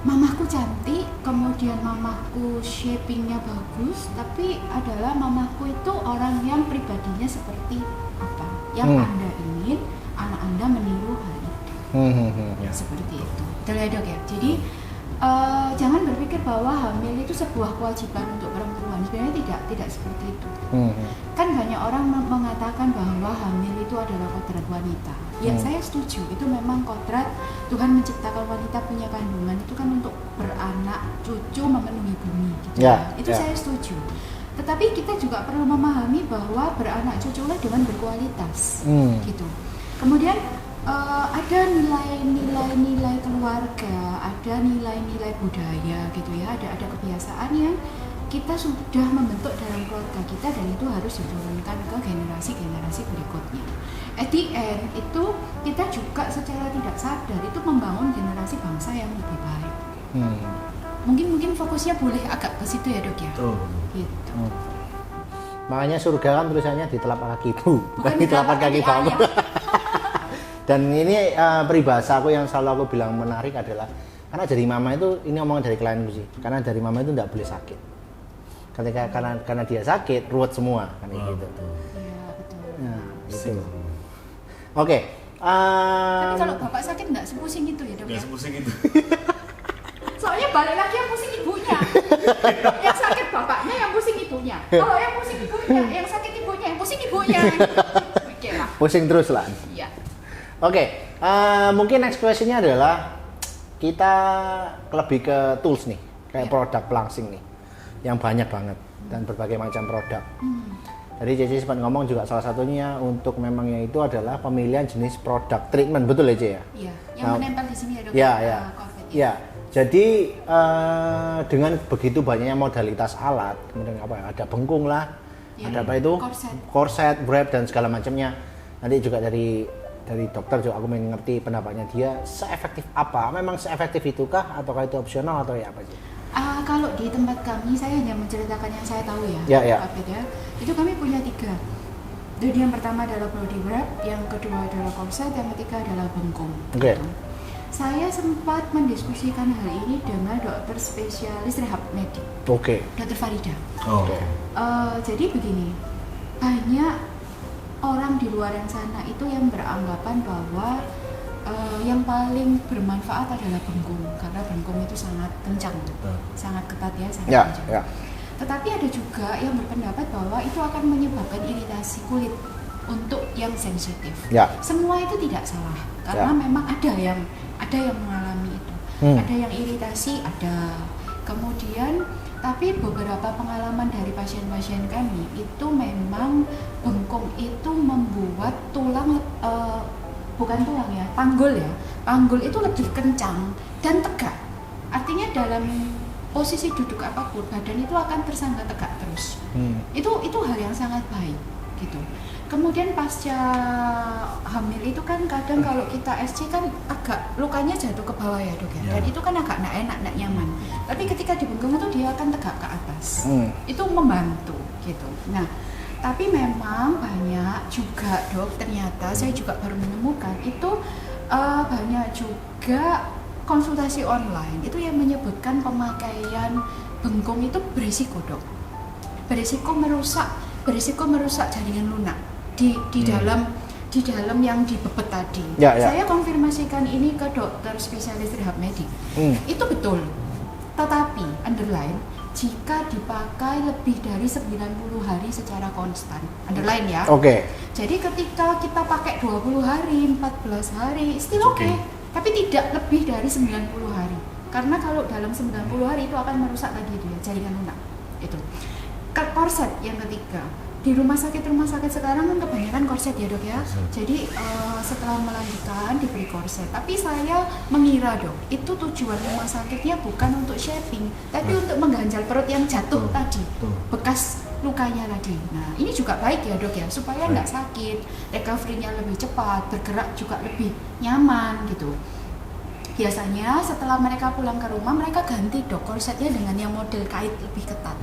mamaku cantik, kemudian mamaku shapingnya bagus, tapi adalah mamaku itu orang yang pribadinya seperti apa yang Anda ingin anak Anda meniru hal itu. Seperti itu. Betul ya dok ya? Jadi jangan berpikir bahwa hamil itu sebuah kewajiban untuk perempuan. Sebenarnya tidak seperti itu. Kan banyak orang mengatakan bahwa hamil itu adalah kodrat wanita. Ya saya setuju, itu memang kodrat Tuhan menciptakan wanita punya kandungan itu kan untuk beranak, cucu, memenuhi bumi gitu. Itu saya setuju. Tetapi kita juga perlu memahami bahwa beranak cuculah dengan berkualitas gitu. Kemudian ada nilai-nilai keluarga, ada nilai-nilai budaya gitu ya, ada kebiasaan yang kita sudah membentuk dalam keluarga kita, dan itu harus diturunkan ke generasi-generasi berikutnya. At the end itu kita juga secara tidak sadar itu membangun generasi bangsa yang lebih baik. Mungkin fokusnya boleh agak ke situ ya dok ya. Gitu. Makanya surga kan tulisannya di telapak kaki ibu, bukan di telapak kaki ayah. bapak. Dan ini peribahasa aku yang selalu aku bilang menarik adalah karena dari mama itu, ini omongan dari klienku sih, karena dari mama itu tidak boleh sakit. Ketika karena dia sakit ruwet semua kan gitu. Iya betul. Nah, gitu. Oke. Tapi kalau bapak sakit nggak sepusing itu ya dok Nggak ya? sepusing itu. Soalnya balik lagi yang pusing ibunya. Yang sakit bapaknya, yang pusing ibunya. Kalau yang pusing ibunya, yang sakit ibunya, yang pusing ibunya. Oke lah. Pusing terus lah. Iya. Oke, mungkin next question-nya adalah kita lebih ke tools nih, kayak produk pelangsing nih, yang banyak banget dan berbagai macam produk. Jadi Cece sempat ngomong juga salah satunya untuk memangnya itu adalah pemilihan jenis produk treatment, betul ya Ce ya? Iya. Yang menempel di sini ya dok. COVID, Ya. Jadi dengan begitu banyaknya modalitas alat, kemudian apa ya? Ada bengkung lah, ada apa itu? Korset, wrap dan segala macamnya. Nanti juga dari dokter juga aku ingin ngerti pendapatnya dia seefektif apa? Memang seefektif itukah ataukah itu opsional atau ya apa sih? Kalau di tempat kami, saya hanya menceritakan yang saya tahu ya. Ya. COVID ya. Itu kami punya 3. Jadi yang pertama adalah body wrap, yang kedua adalah korset, yang ketiga adalah bengkung. Oke. Gitu. Saya sempat mendiskusikan hal ini dengan dokter spesialis rehab medik, Oke. Dokter Farida. Oke. Jadi begini, banyak orang di luar yang sana itu yang beranggapan bahwa yang paling bermanfaat adalah bengkung, karena bengkung itu sangat kencang, sangat ketat ya, sangat kencang. Ya. Tetapi ada juga yang berpendapat bahwa itu akan menyebabkan iritasi kulit untuk yang sensitif. Ya. Semua itu tidak salah, karena memang ada yang mengalami itu. Ada yang iritasi, ada. Kemudian tapi beberapa pengalaman dari pasien-pasien kami itu memang bengkung itu membuat tulang bukan tulang ya, panggul itu lebih kencang dan tegak. Artinya dalam posisi duduk apapun badan itu akan tersangga tegak terus. Itu hal yang sangat baik gitu. Kemudian pasca hamil itu kan kadang kalau kita SC kan agak lukanya jatuh ke bawah ya dok ya. Dan itu kan agak nggak enak, nggak nyaman. Tapi ketika di bengkung itu dia akan tegak ke atas. Itu membantu gitu. Nah, tapi memang banyak juga dok, ternyata saya juga baru menemukan itu banyak juga konsultasi online itu yang menyebutkan pemakaian bengkung itu berisiko, Dok. Berisiko merusak jaringan lunak di dalam yang dibebet tadi. Ya, ya. Saya konfirmasikan ini ke dokter spesialis rehab medik. Itu betul. Tetapi underline, jika dipakai lebih dari 90 hari secara konstan. Underline ya. Oke. Jadi ketika kita pakai 20 hari, 14 hari, still oke. Tapi tidak lebih dari 90 hari. Karena kalau dalam 90 hari itu akan merusak tadi dia jaringan lunak. Itu. Korset yang ketiga. Di rumah sakit sekarang kan kebanyakan korset ya, Dok ya. Jadi setelah melahirkan diberi korset. Tapi saya mengira, Dok, itu tujuan rumah sakitnya bukan untuk shaping, tapi untuk mengganjal perut yang jatuh tadi, bekas lukanya tadi. Nah, ini juga baik ya, Dok ya, supaya nggak sakit, recovery-nya lebih cepat, bergerak juga lebih nyaman gitu. Biasanya setelah mereka pulang ke rumah, mereka ganti, Dok, korsetnya dengan yang model kait lebih ketat.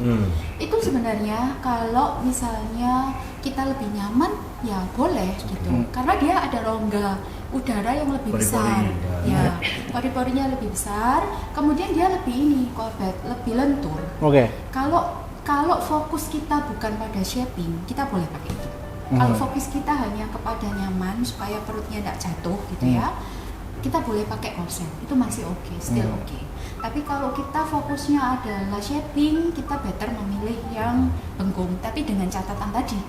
Itu sebenarnya kalau misalnya kita lebih nyaman, ya boleh gitu. Karena dia ada rongga udara yang lebih besar. Ya, pori-porinya lebih besar. Kemudian dia lebih lebih lentur. Oke. Kalau fokus kita bukan pada shaping, kita boleh pakai itu. Kalau fokus kita hanya kepada nyaman supaya perutnya tidak jatuh gitu ya, kita boleh pakai korset, itu masih oke, still oke. Tapi kalau kita fokusnya adalah shaping, kita better memilih yang bengkung, tapi dengan catatan tadi,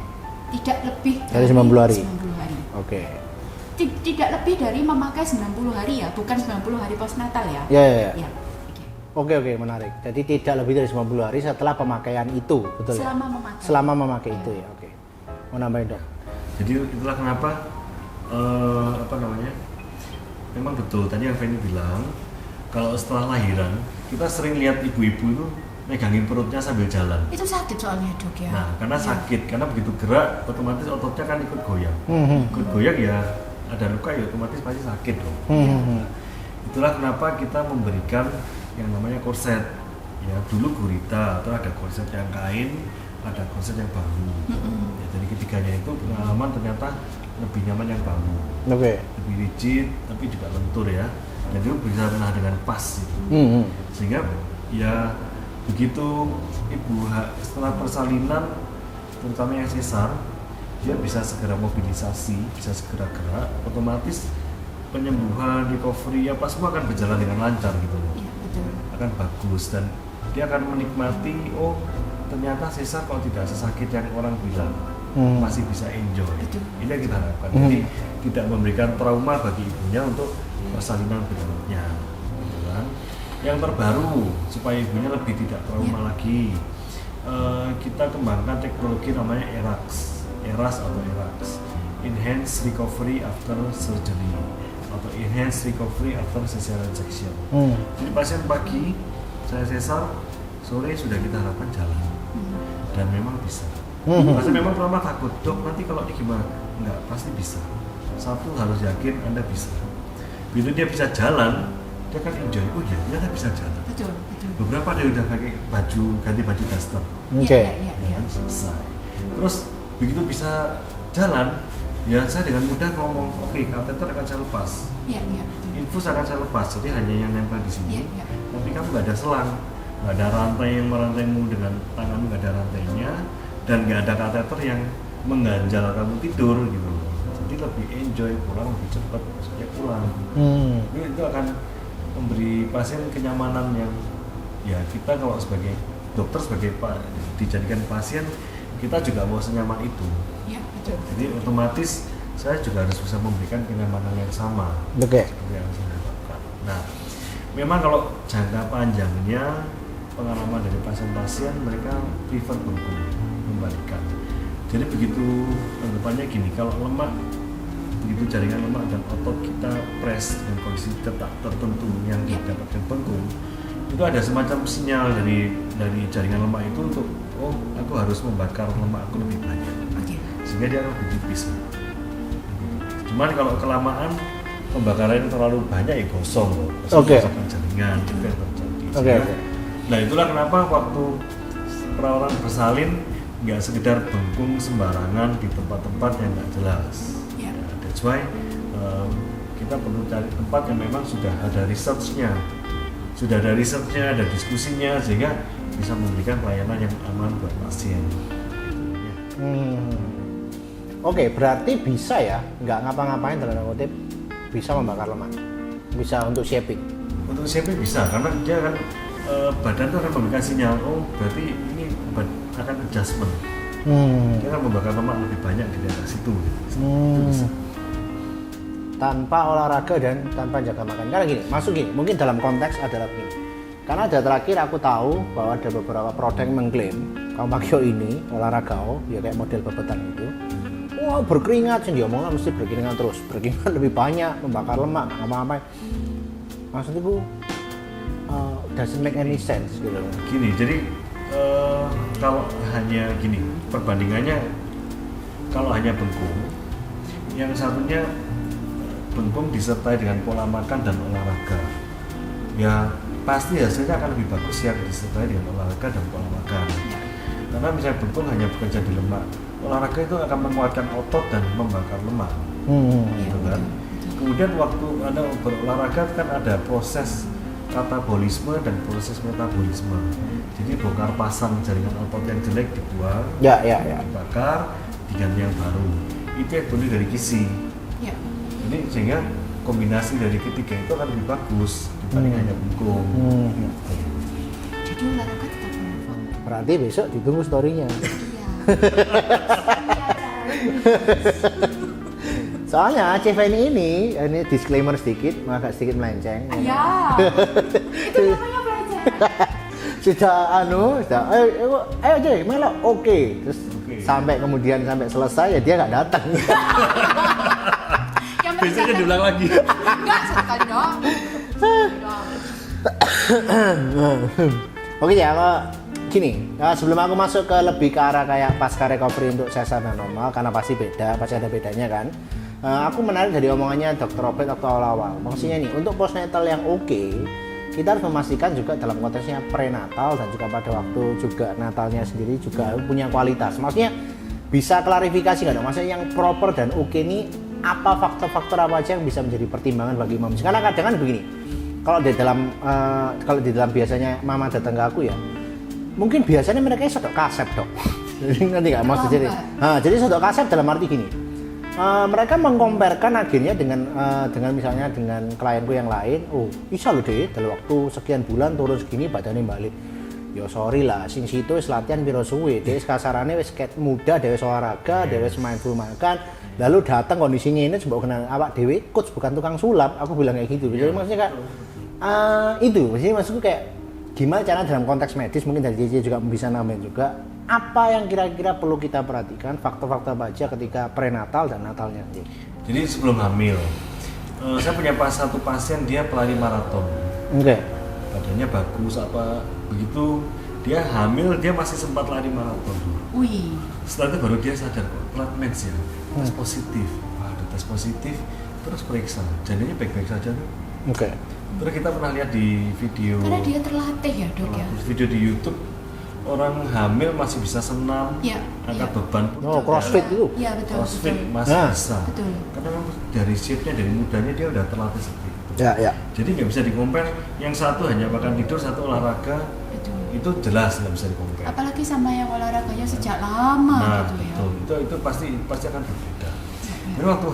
tidak lebih dari 90 hari. 90 hari. Oke. Tidak lebih dari memakai 90 hari ya, bukan 90 hari postnatal ya. Ya. Ya. Oke, menarik. Jadi tidak lebih dari 90 hari setelah pemakaian itu, betul ya? Selama memakai itu ya, oke. Mau nambahin, Dok? Jadi itulah kenapa memang betul tadi yang Feni bilang, kalau setelah lahiran kita sering lihat ibu-ibu itu megangin perutnya sambil jalan. Itu sakit soalnya, Dok ya. Nah, karena sakit, karena begitu gerak otomatis ototnya kan ikut goyang. Ikut goyang ya ada luka ya otomatis pasti sakit dong. Nah, itulah kenapa kita memberikan yang namanya korset. Ya, dulu gurita atau ada korset yang kain, ada korset yang bambu. Ya, jadi ketiganya itu pengalaman ternyata lebih nyaman yang bambu. Lebih rigid tapi juga lentur ya. Jadi bisa menahan dengan pas itu. Sehingga ya begitu ibu setelah persalinan terutama yang sesar, dia bisa segera mobilisasi, bisa segera gerak, otomatis penyembuhan, recovery apa semua akan berjalan dengan lancar gitu loh. Iya, betul. Akan bagus dan dia akan menikmati, oh ternyata sesar kalau tidak sesakit yang orang bilang. Masih bisa enjoy. Betul. Ini yang kita harapkan. Jadi tidak memberikan trauma bagi ibunya untuk persalinan berikutnya. Gitu kan? Yang terbaru supaya ibunya lebih tidak trauma lagi, kita kembangkan teknologi namanya ERAS atau ERAS, Enhanced Recovery After Surgery atau Enhanced Recovery After Cesarean Section. Jadi pasien pagi saya sesar, sore sudah kita harapkan jalan dan memang bisa. Pasti memang pertama takut, Dok nanti kalau ini gimana? Enggak, pasti bisa. Satu harus yakin Anda bisa. Begitu dia bisa jalan, dia kan enjoy. Oh iya, ternyata bisa jalan. Betul. Beberapa dia udah pakai ganti baju daster. Iya. Selesai. Terus begitu bisa jalan, ya saya dengan mudah ngomong, oke, kateter akan saya lepas. Iya. Infus akan saya lepas, jadi hanya yang nempel di sini. Iya. Tapi kamu nggak ada selang, nggak ada rantai yang merantaimu dengan tanganmu, nggak ada rantainya. Dan nggak ada kateter yang mengganjal kamu tidur gitu loh. Jadi lebih enjoy, pulang lebih cepat, maksudnya pulang. Itu akan memberi pasien kenyamanan yang ya kita kalau sebagai dokter, sebagai dijadikan pasien, kita juga mau senyaman itu. Iya, betul. Jadi otomatis saya juga harus bisa memberikan kenyamanan yang sama. Oke. Seperti yang saya lakukan. Nah, memang kalau jangka panjangnya pengalaman dari pasien-pasien, mereka prefer bengkung, membalikan. Jadi begitu anggapannya gini, kalau lemak, begitu jaringan lemak dan otot kita press dengan kondisi tertentu yang didapatkan bengkung, itu ada semacam sinyal dari jaringan lemak itu untuk, oh aku harus membakar lemak aku lebih banyak, sehingga dia akan lebih tipis. Cuman kalau kelamaan pembakaran terlalu banyak ya gosong loh, gosong jaringan juga terjadi. Nah itulah kenapa waktu perawatan bersalin nggak sekedar bengkung sembarangan di tempat-tempat yang nggak jelas. That's why kita perlu cari tempat yang memang sudah ada research-nya, ada diskusinya, sehingga bisa memberikan pelayanan yang aman buat pasien. Oke, berarti bisa ya, nggak ngapa-ngapain dalam kutip, bisa membakar lemak, bisa untuk shaping. Untuk shaping bisa, karena dia kan badan itu akan memberikan sinyal, oh berarti ini akan adjustment. Dia akan membakar lemak lebih banyak di daerah situ. Itu bisa. Tanpa olahraga dan tanpa jaga makan. Karena gini, mungkin dalam konteks adalah begini. Karena ada terakhir aku tahu bahwa ada beberapa produk yang mengklaim kamu pakai ini olahraga, ya kayak model bebetan itu. Wah berkeringat sih, dia ngomong mesti berkeringat terus, berkeringat lebih banyak, membakar lemak, nggak apa-apa. Maksudnya itu doesn't make any sense gitu. Gini, jadi kalau hanya gini, perbandingannya kalau hanya bengkung, yang satunya bengkung disertai dengan pola makan dan olahraga, ya pasti hasilnya akan lebih bagus yang disertai dengan olahraga dan pola makan. Karena misalnya bengkung hanya bekerja di lemak, olahraga itu akan menguatkan otot dan membakar lemak, gitu kan. Kemudian waktu Anda berolahraga kan ada proses katabolisme dan proses metabolisme. Jadi bongkar pasang jaringan otot yang jelek dibuang, dibakar, diganti yang baru. Itu yang bunyi dari gizi. Ini sehingga kombinasi dari ketiga itu akan lebih bagus dibanding hanya bengkung. Jadi olahraga tetap relevan. Berarti besok ditunggu story-nya. Soalnya Chef ini disclaimer sedikit, agak sedikit melenceng. Iya. Itu namanya belajar. Sudah ayo aja melok, oke. Terus sampai selesai ya dia nggak datang. Biasanya diulang lagi. Enggak, sekali doang. Oke ya, gini, sebelum aku masuk ke lebih ke arah kayak pasca recovery untuk sesar dan normal, karena pasti ada bedanya kan. Aku menarik dari omongannya Dr. Robert waktu awal. Maksudnya nih, untuk postnatal yang oke, kita harus memastikan juga dalam konteksnya prenatal dan juga pada waktu juga natalnya sendiri juga punya kualitas. Maksudnya bisa klarifikasi nggak dong? Maksudnya yang proper dan oke ini apa faktor-faktor apa aja yang bisa menjadi pertimbangan bagi mama? Karena kadang kan begini, kalau di dalam biasanya mama datang ke aku ya, mungkin biasanya mereka sodok kasep dok. Nanti nggak mau jadi. Jadi sodok kasep dalam arti gini, mereka mengkomparkan agennya dengan misalnya dengan klienku yang lain. Oh bisa loh deh dalam waktu sekian bulan turun segini badannya balik. Yo sorry lah, sing situ wis latihan piro suwe, dhewe kasarane wis ket muda, dhewe olahraga, dhewe mindful makan, lalu datang kondisinya ini coba kenal awak dhewe coach bukan tukang sulap, aku bilang kayak gitu. Jadi maksudnya kayak itu, maksudku kayak gimana cara dalam konteks medis mungkin dari JJ juga bisa nambahin juga apa yang kira-kira perlu kita perhatikan, faktor-faktor apa aja ketika prenatal dan natalnya. Jadi sebelum hamil, saya punya satu pasien dia pelari maraton. Badannya bagus begitu dia hamil dia masih sempat lari maraton. Wih. Setelah itu baru dia sadar blood match ya, tes positif. Waduh, tes positif terus periksa, jadinya baik-baik saja tuh. Terus kita pernah lihat di video. Karena dia terlatih ya dok ya. Video di YouTube orang hamil masih bisa senam, angkat beban. CrossFit itu. Iya betul. CrossFit masih bisa. Betul. Karena dari shape-nya dari mudanya dia udah terlatih seperti itu. Jadi nggak bisa dikompar. Yang satu hanya makan tidur, satu olahraga. Itu jelas nggak bisa dikompar. Apalagi sama yang olahraganya sejak lama gitu ya. Betul. Itu pasti akan berbeda. Jadi waktu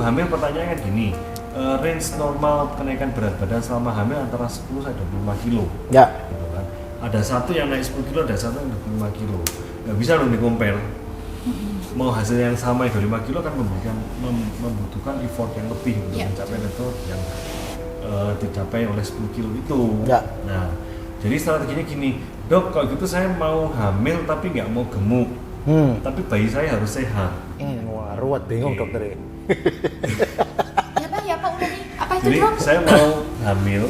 hamil pertanyaannya kan gini. Range normal kenaikan berat badan selama hamil antara 10 sampai 25 kilo. Gitu kan. Ada satu yang naik 10 kilo, ada satu yang 25 kilo. Nggak bisa dong dikompar. Mau hasil yang sama 25 kilo kan membutuhkan effort yang lebih untuk mencapai level yang dicapai oleh 10 kilo itu. Nah, jadi strateginya gini, dok kalau gitu saya mau hamil tapi nggak mau gemuk, tapi bayi saya harus sehat. Wah ruwet, bingung dokter. Ya Pak ulangi. Apa itu jadi dok? saya mau hamil,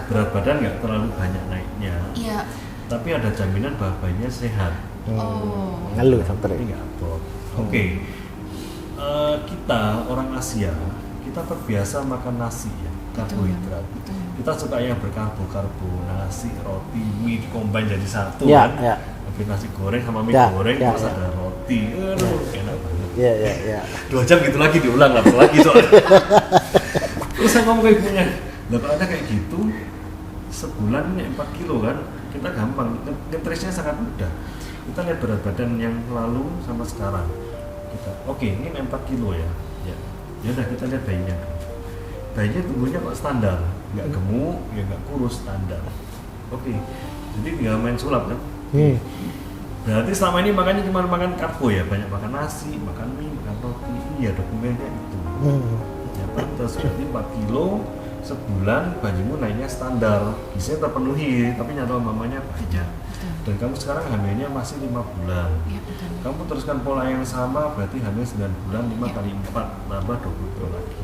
berat badan nggak terlalu banyak naiknya, tapi ada jaminan bahwa bayinya sehat. Ngeluh dokter. Tapi nggak abot. Kita orang Asia, kita terbiasa makan nasi ya, karbohidrat. Kita suka yang berkarbo, nasi, roti, mie combine jadi satu kan. Nasi goreng sama mie goreng terus ada roti, enak banget. Iya. 2 jam gitu lagi diulang lagi soalnya. Terus saya ngomong ke ibunya, lah kalau ada kayak gitu sebulan ini 4 kilo kan, kita gampang, ngetresnya sangat mudah. Kita lihat berat badan yang lalu sama sekarang. Kita, oke, ini 4 kilo ya. Ya udah kita lihat bayinya. Bayinya tumbuhnya kok standar, nggak gemuk, ya nggak kurus, standar. Oke, jadi tinggal main sulap kan. Berarti selama ini makannya cuma makan karbo ya, banyak makan nasi, makan mie, makan roti. Iya dokumennya itu. Ya pantas, berarti 4 kilo sebulan bayimu naiknya standar, gizinya terpenuhi, tapi nyata mamanya banyak. Dan kamu sekarang hamilnya masih 5 bulan. Iya, betul. Kamu teruskan pola yang sama, berarti hamil 9 bulan, 5 kali 4, nambah 20 kilo lagi.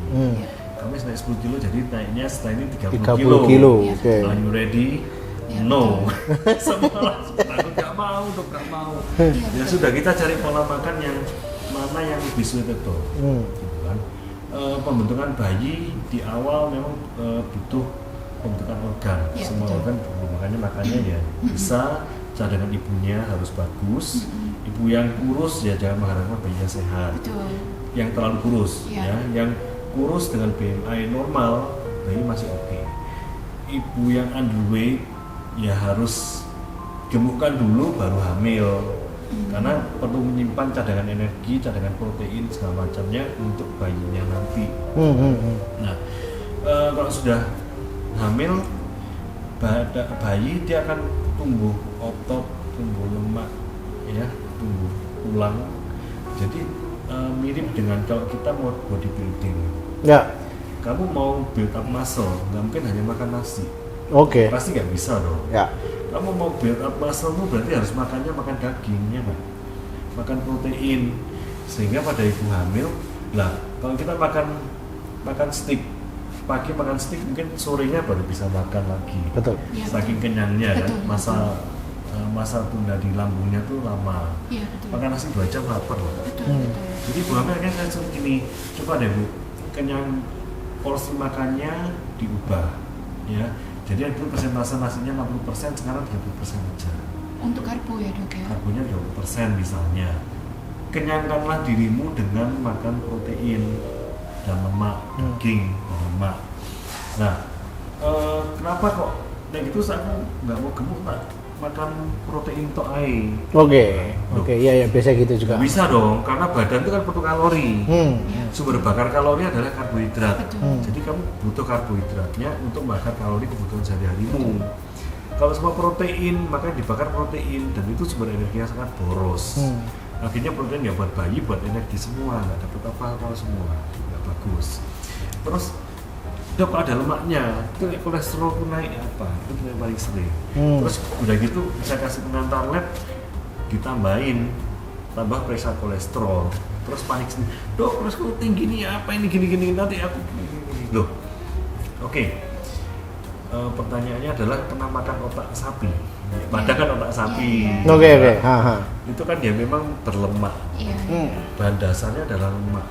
Kamu naik 10 kilo, jadi naiknya setelah ini 30 kilo. Oke. Are you ready? Ya, No. Semua langsung aku nggak mau, dok, nggak mau. Ya sudah, kita cari pola makan yang mana yang lebih suitable. Gitu kan. Pembentukan bayi di awal memang butuh pembentukan organ. Ya, Semua betul. organ perlu, makanya ya bisa cadangan ibunya harus bagus. Ibu yang kurus ya jangan mengharapkan bayinya sehat. Betul. Yang terlalu kurus Ya. ya, yang kurus dengan BMI normal bayi masih oke. Ibu yang underweight ya harus gemukkan dulu baru hamil, karena perlu menyimpan cadangan energi, cadangan protein segala macamnya untuk bayinya nanti. Nah, kalau sudah hamil, bayi dia akan tumbuh otot, tumbuh lemak, ya, tumbuh tulang. Jadi mirip dengan kalau kita mau bodybuilding. Ya. Kamu mau build up muscle, nggak mungkin hanya makan nasi. Oke. Pasti nggak bisa dong. Ya. Kamu mau build up muscle tuh berarti harus makannya makan dagingnya kan, makan protein. Sehingga pada ibu hamil, lah kalau kita makan steak, pagi makan steak mungkin sorenya baru bisa makan lagi. Betul. Ya, Saking kenyangnya kan, Betul, masa tunda di lambungnya tuh lama. Iya, betul. Makan nasi 2 jam lapar loh. Betul. Jadi ibu hamil kan saya suruh gini, coba deh bu, kenyang porsi makannya diubah, ya. Jadi yang dulu persentase nasinya 60%, sekarang 30% aja. Untuk karbo ya, Dok ya. Karbonya 20% misalnya. Kenyangkanlah dirimu dengan makan protein dan lemak, daging dan lemak. Nah, kenapa kok kayak gitu saya nggak mau gemuk, Pak? Makan protein tok ae. Oke, iya biasa gitu juga. Nggak bisa dong, karena badan itu kan perlu kalori. Sumber bakar kalori adalah karbohidrat. Betul. Jadi kamu butuh karbohidratnya untuk bakar kalori kebutuhan sehari-harimu. Kalau semua protein, maka dibakar protein, dan itu sumber energi yang sangat boros. Akhirnya protein ya buat bayi, buat energi semua, nggak dapat apa-apa semua, nggak bagus. Terus dok ada lemaknya, itu kolesterol pun naik apa? Itu yang paling sering. Terus udah gitu saya kasih pengantar lab, ditambahin, tambah periksa kolesterol. Terus panik sendiri, dok kolesterol tinggi nih apa ini gini nanti aku gini. Loh, oke. Pertanyaannya adalah pernah makan otak sapi? Padahal kan otak sapi. Oke. Itu kan ya memang berlemak. Iya. Bahan dasarnya adalah lemak.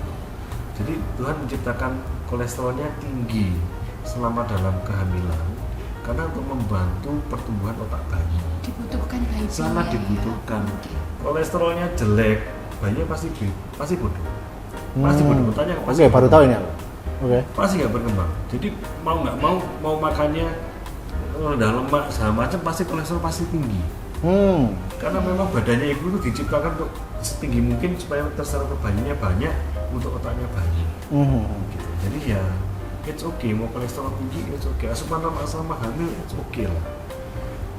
Jadi Tuhan menciptakan kolesterolnya tinggi selama dalam kehamilan karena untuk membantu pertumbuhan otak bayi. Dibutuhkan bayi. Sangat ya. dibutuhkan. Kolesterolnya jelek, bayinya pasti bodoh. Pasti bodoh. Bertanya Oke, baru tahu ini aku. Oke. Pasti nggak berkembang. Jadi mau nggak mau makannya rendah lemak segala macam, pasti kolesterol pasti tinggi. Karena memang badannya ibu itu diciptakan untuk setinggi mungkin supaya terserap ke bayinya banyak untuk otaknya bayi. Gitu. Jadi ya it's okay, mau kolesterol tinggi it's okay, asupan lemak selama hamil it's okay lah.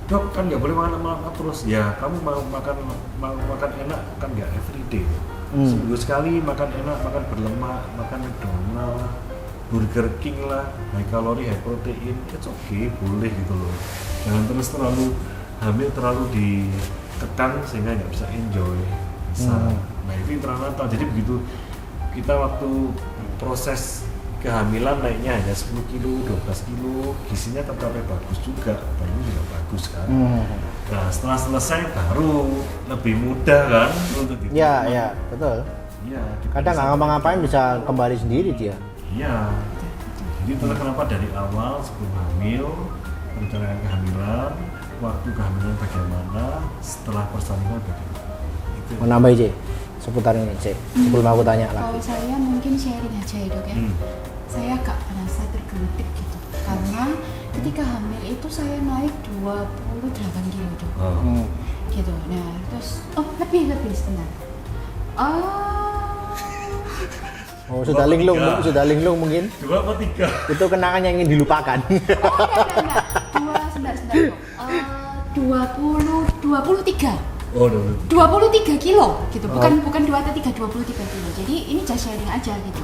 Dok kan nggak boleh makan lemak terus. Ya kamu mau makan enak kan nggak everyday. Seminggu sekali makan enak, makan berlemak, makan McDonald, Burger King lah, high kalori, high protein, it's okay, boleh gitu loh. Jangan terus terlalu hamil terlalu ditekan sehingga nggak bisa enjoy. Bisa. Nah itu intranatal. Jadi begitu kita waktu proses kehamilan naiknya hanya 10 kilo, 12 kilo, gizinya tercapai bagus juga, bayi juga bagus kan. Nah setelah selesai baru lebih mudah kan untuk diterima. Iya, betul. Iya. Kadang nggak ngapa-ngapain bisa kembali sendiri dia. Iya. Jadi itulah kenapa dari awal sebelum hamil, perencanaan kehamilan, waktu kehamilan bagaimana, setelah persalinan bagaimana. Itu. Mau nambah aja. seputar ini cek sebelum aku tanya Kalau lagi. saya mungkin sharing aja ya dok ya. Saya agak merasa tergelitik gitu. Karena ketika hamil itu saya naik 28 kilo dok. Oh. Gitu. Nah terus, lebih sebentar. Oh sudah linglung mungkin 2 apa 3? itu kenangan yang ingin dilupakan. Enggak. Sebentar kok. 23 Oh, 23 kilo gitu, bukan 2 atau 3, 23 kilo. Jadi ini just sharing aja gitu.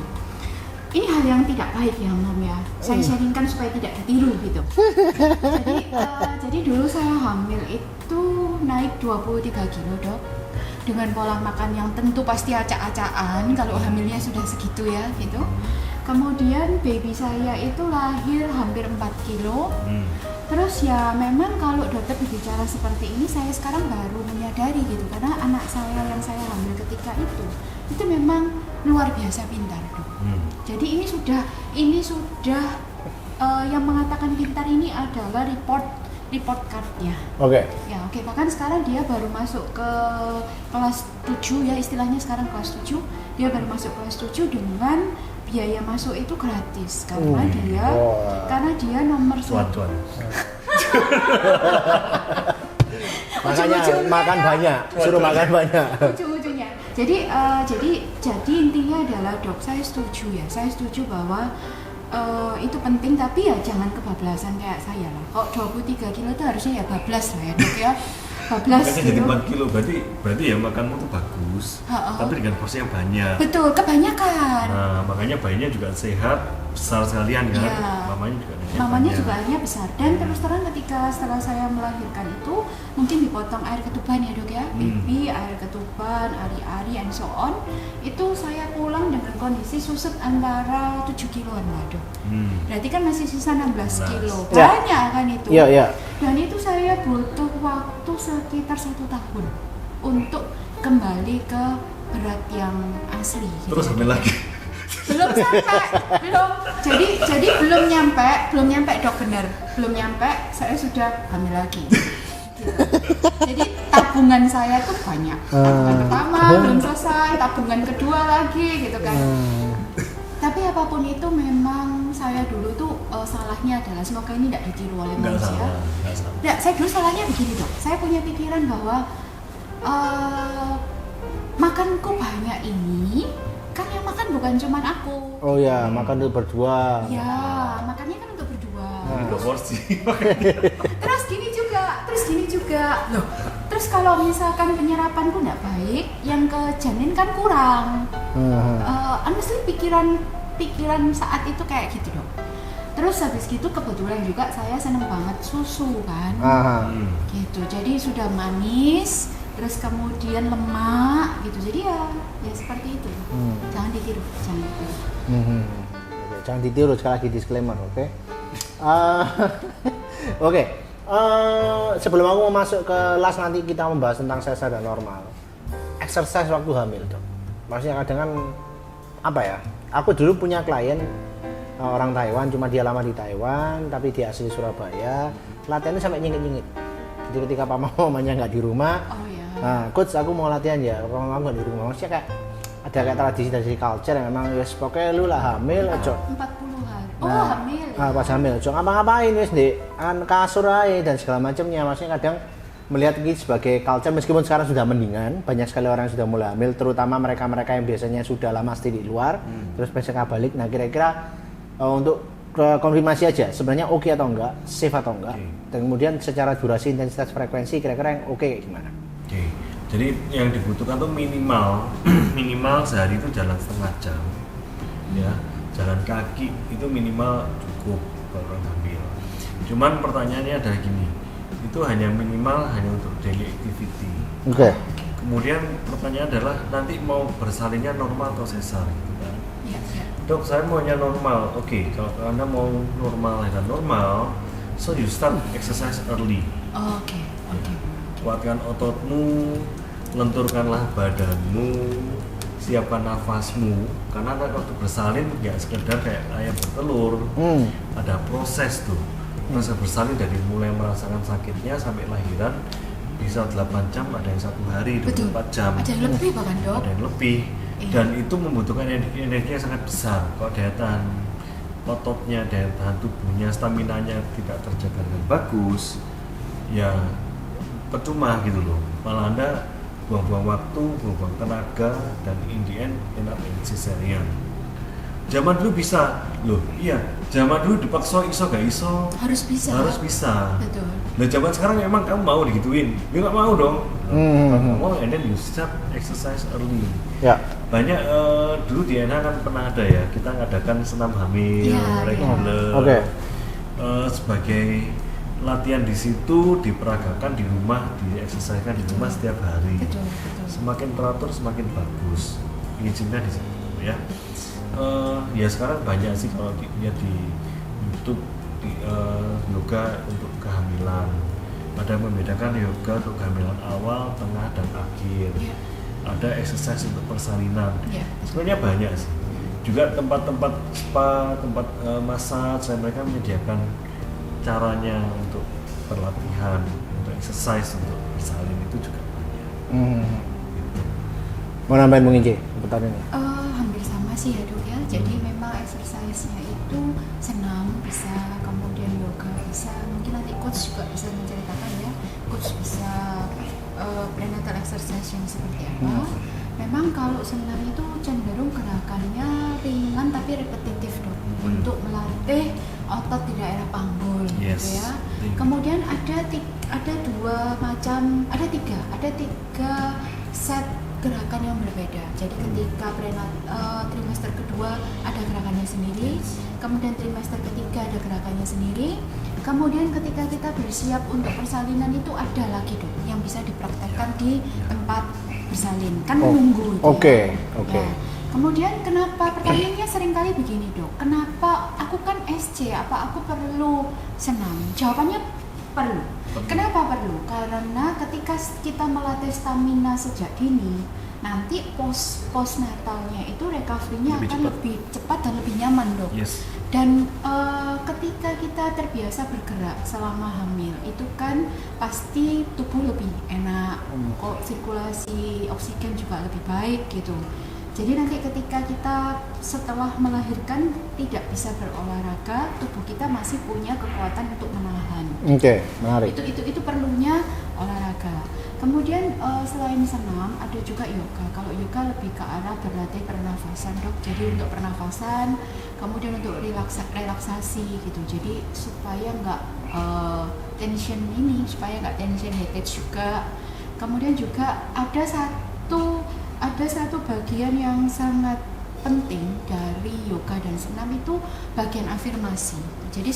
Ini hal yang tidak baik ya Mam ya. Saya sharingkan supaya tidak ditiru gitu. Jadi dulu saya hamil itu naik 23 kilo dok. Dengan pola makan yang tentu pasti acak-acakan kalau hamilnya sudah segitu ya gitu. Kemudian baby saya itu lahir hampir 4 kilo. Terus ya memang kalau dokter berbicara seperti ini saya sekarang baru menyadari gitu karena anak saya yang saya hamil ketika itu memang luar biasa pintar dok. Jadi ini sudah yang mengatakan pintar ini adalah report cardnya. Oke. Ya oke, bahkan sekarang dia baru masuk ke kelas 7 ya istilahnya sekarang kelas 7. Dia baru masuk kelas 7 dengan biaya masuk itu gratis karena dia nomor 1. Cuan. Makanya makan banyak, suruh makan banyak. Ujung-ujungnya. Jadi intinya adalah dok, saya setuju bahwa itu penting tapi ya jangan kebablasan kayak saya lah. Kalau 23 kilo itu harusnya ya bablas lah ya dok ya. Bablas Makanya gitu. jadi 4 kilo berarti ya makanmu tuh bagus. Tapi dengan porsi yang banyak. Betul, kebanyakan. Nah, makanya bayinya juga sehat, besar sekalian kan. Iya. Mamanya juga airnya besar dan terus terang setelah saya melahirkan itu mungkin dipotong air ketuban ya dok ya, pipi, air ketuban, ari-ari and so on. Itu saya pulang dengan kondisi susut antara 7 kiloan lah dok. Berarti kan masih sisa 16 kilo. Banyak kan itu. Iya. Dan itu saya butuh waktu sekitar 1 tahun untuk kembali ke berat yang asli. Terus hamil lagi. Belum jadi belum nyampe dok, bener belum nyampe saya sudah hamil lagi gitu. Jadi tabungan saya tuh banyak, tabungan pertama belum selesai, tabungan kedua lagi gitu kan. Tapi apapun itu memang saya dulu tuh salahnya adalah semoga ini tidak ditiru oleh manusia. Nggak salah. Nah, saya dulu salahnya begini dok, saya punya pikiran bahwa makanku banyak ini kan yang makan bukan cuma aku. Oh ya, makan untuk berdua. Ya, makannya kan untuk berdua. Dua porsi. Terus gini juga. Loh, terus kalau misalkan penyerapanku nggak baik, yang ke janin kan kurang. Honestly pikiran saat itu kayak gitu dong. Terus habis gitu kebetulan juga saya seneng banget susu kan. Gitu, jadi sudah manis. Terus kemudian lemak gitu, jadi ya seperti itu. Jangan ditiru. Jangan ditiru, sekali lagi disclaimer, oke? Oke. Sebelum aku mau masuk ke last nanti kita membahas tentang sesar dan normal. Exercise waktu hamil dok. Maksudnya kadang kan apa ya? Aku dulu punya klien orang Taiwan, cuma dia lama di Taiwan, tapi dia asli Surabaya. Latihannya sampai nyengit-nyengit. Jadi ketika mamanya nggak di rumah. Oh ya. Nah, coach aku mau latihan ya, orang aku nggak di rumah. Maksudnya kayak ada kayak tradisi culture yang memang ya pokoknya lu lah hamil aja. 40 hari. Hamil. Pas hamil, aja ngapa-ngapain wis di kasur aja dan segala macamnya. Maksudnya kadang melihat ini sebagai culture meskipun sekarang sudah mendingan, banyak sekali orang yang sudah mulai hamil, terutama mereka-mereka yang biasanya sudah lama stay di luar, terus mereka balik. Nah, kira-kira untuk konfirmasi aja sebenarnya oke atau enggak, safe atau enggak. Dan kemudian secara durasi, intensitas, frekuensi kira-kira yang oke kayak gimana? Oke, jadi yang dibutuhkan tuh minimal sehari itu jalan setengah jam, ya. Jalan kaki itu minimal cukup kalau orang hamil. Cuman pertanyaannya adalah gini, itu hanya untuk daily activity. Oke. Kemudian pertanyaan adalah nanti mau bersalinnya normal atau sesar gitu kan? Iya. Dok, saya maunya normal. Oke, kalau Anda mau normal, so you start exercise early. Oke. Kuatkan ototmu, lenturkanlah badanmu, siapkan nafasmu. Karena waktu bersalin nggak sekedar kayak ayam bertelur, ada proses tuh. Proses bersalin dari mulai merasakan sakitnya sampai lahiran bisa 8 jam, ada yang 1 hari 24 jam, Ada yang lebih bahkan dok. ada yang lebih, Iya. dan itu membutuhkan energi yang sangat besar. Kalau daya tahan ototnya, daya tahan tubuhnya, staminanya tidak terjaga dengan bagus, ya percuma gitu loh. Malah Anda buang-buang waktu, buang-buang tenaga, dan in the end end up in cesarean. Zaman dulu bisa loh, iya. Zaman dulu dipaksa iso gak iso, Harus bisa. harus bisa. Betul. Nah zaman sekarang emang kamu mau digituin? Ya nggak mau dong. Kamu mau, and then you start exercise early. Ya. Banyak dulu di NH kan pernah ada ya, kita ngadakan senam hamil Iya, reguler. Oke. Sebagai latihan di situ, diperagakan di rumah, di-exercise-kan di rumah setiap hari. Betul, betul. Semakin teratur semakin bagus. Izinnya di situ ya. Ya sekarang banyak sih kalau lihat di YouTube yoga untuk kehamilan. Ada yang membedakan yoga untuk kehamilan awal, tengah, dan akhir. Iya. Ada exercise untuk persalinan. Iya. Sebenarnya banyak sih. Juga tempat-tempat spa, tempat massage, mereka menyediakan caranya untuk berlatihan, untuk exercise, untuk bersalin itu juga banyak. Mau nambahin Bung Inci pertanyaan ini? Hampir sama sih ya dok ya. Jadi memang exercise-nya itu senam bisa, kemudian yoga bisa. Mungkin nanti coach juga bisa menceritakan ya. Coach bisa prenatal exercise yang seperti apa. Memang kalau senam itu cenderung gerakannya ringan tapi repetitif dok. Untuk melatih otot di daerah panggul Yes. gitu ya. Kemudian ada tiga set gerakan yang berbeda. Jadi ketika trimester kedua ada gerakannya sendiri, kemudian trimester ketiga ada gerakannya sendiri, kemudian ketika kita bersiap untuk persalinan itu ada lagi dok yang bisa dipraktekkan di tempat bersalin, kan menunggu itu Oke. ya. Kemudian kenapa pertanyaannya seringkali begini dok, kenapa aku kan SC, apa aku perlu senam? Jawabannya perlu. Kenapa perlu? Karena ketika kita melatih stamina sejak dini, nanti postnatalnya itu recovery-nya Lebih akan cepat. lebih cepat dan lebih nyaman dok. Yes. Dan ketika kita terbiasa bergerak selama hamil, itu kan pasti tubuh lebih enak, kok sirkulasi oksigen juga lebih baik gitu. Jadi nanti ketika kita setelah melahirkan tidak bisa berolahraga, tubuh kita masih punya kekuatan untuk menahan. Oke, menarik. Itu perlunya olahraga. Kemudian selain senam ada juga yoga. Kalau yoga lebih ke arah berlatih pernafasan dok. Jadi untuk pernafasan, kemudian untuk relaksasi gitu. Jadi supaya nggak tension headache juga. Kemudian juga ada satu bagian yang sangat penting dari yoga dan senam itu bagian afirmasi. Jadi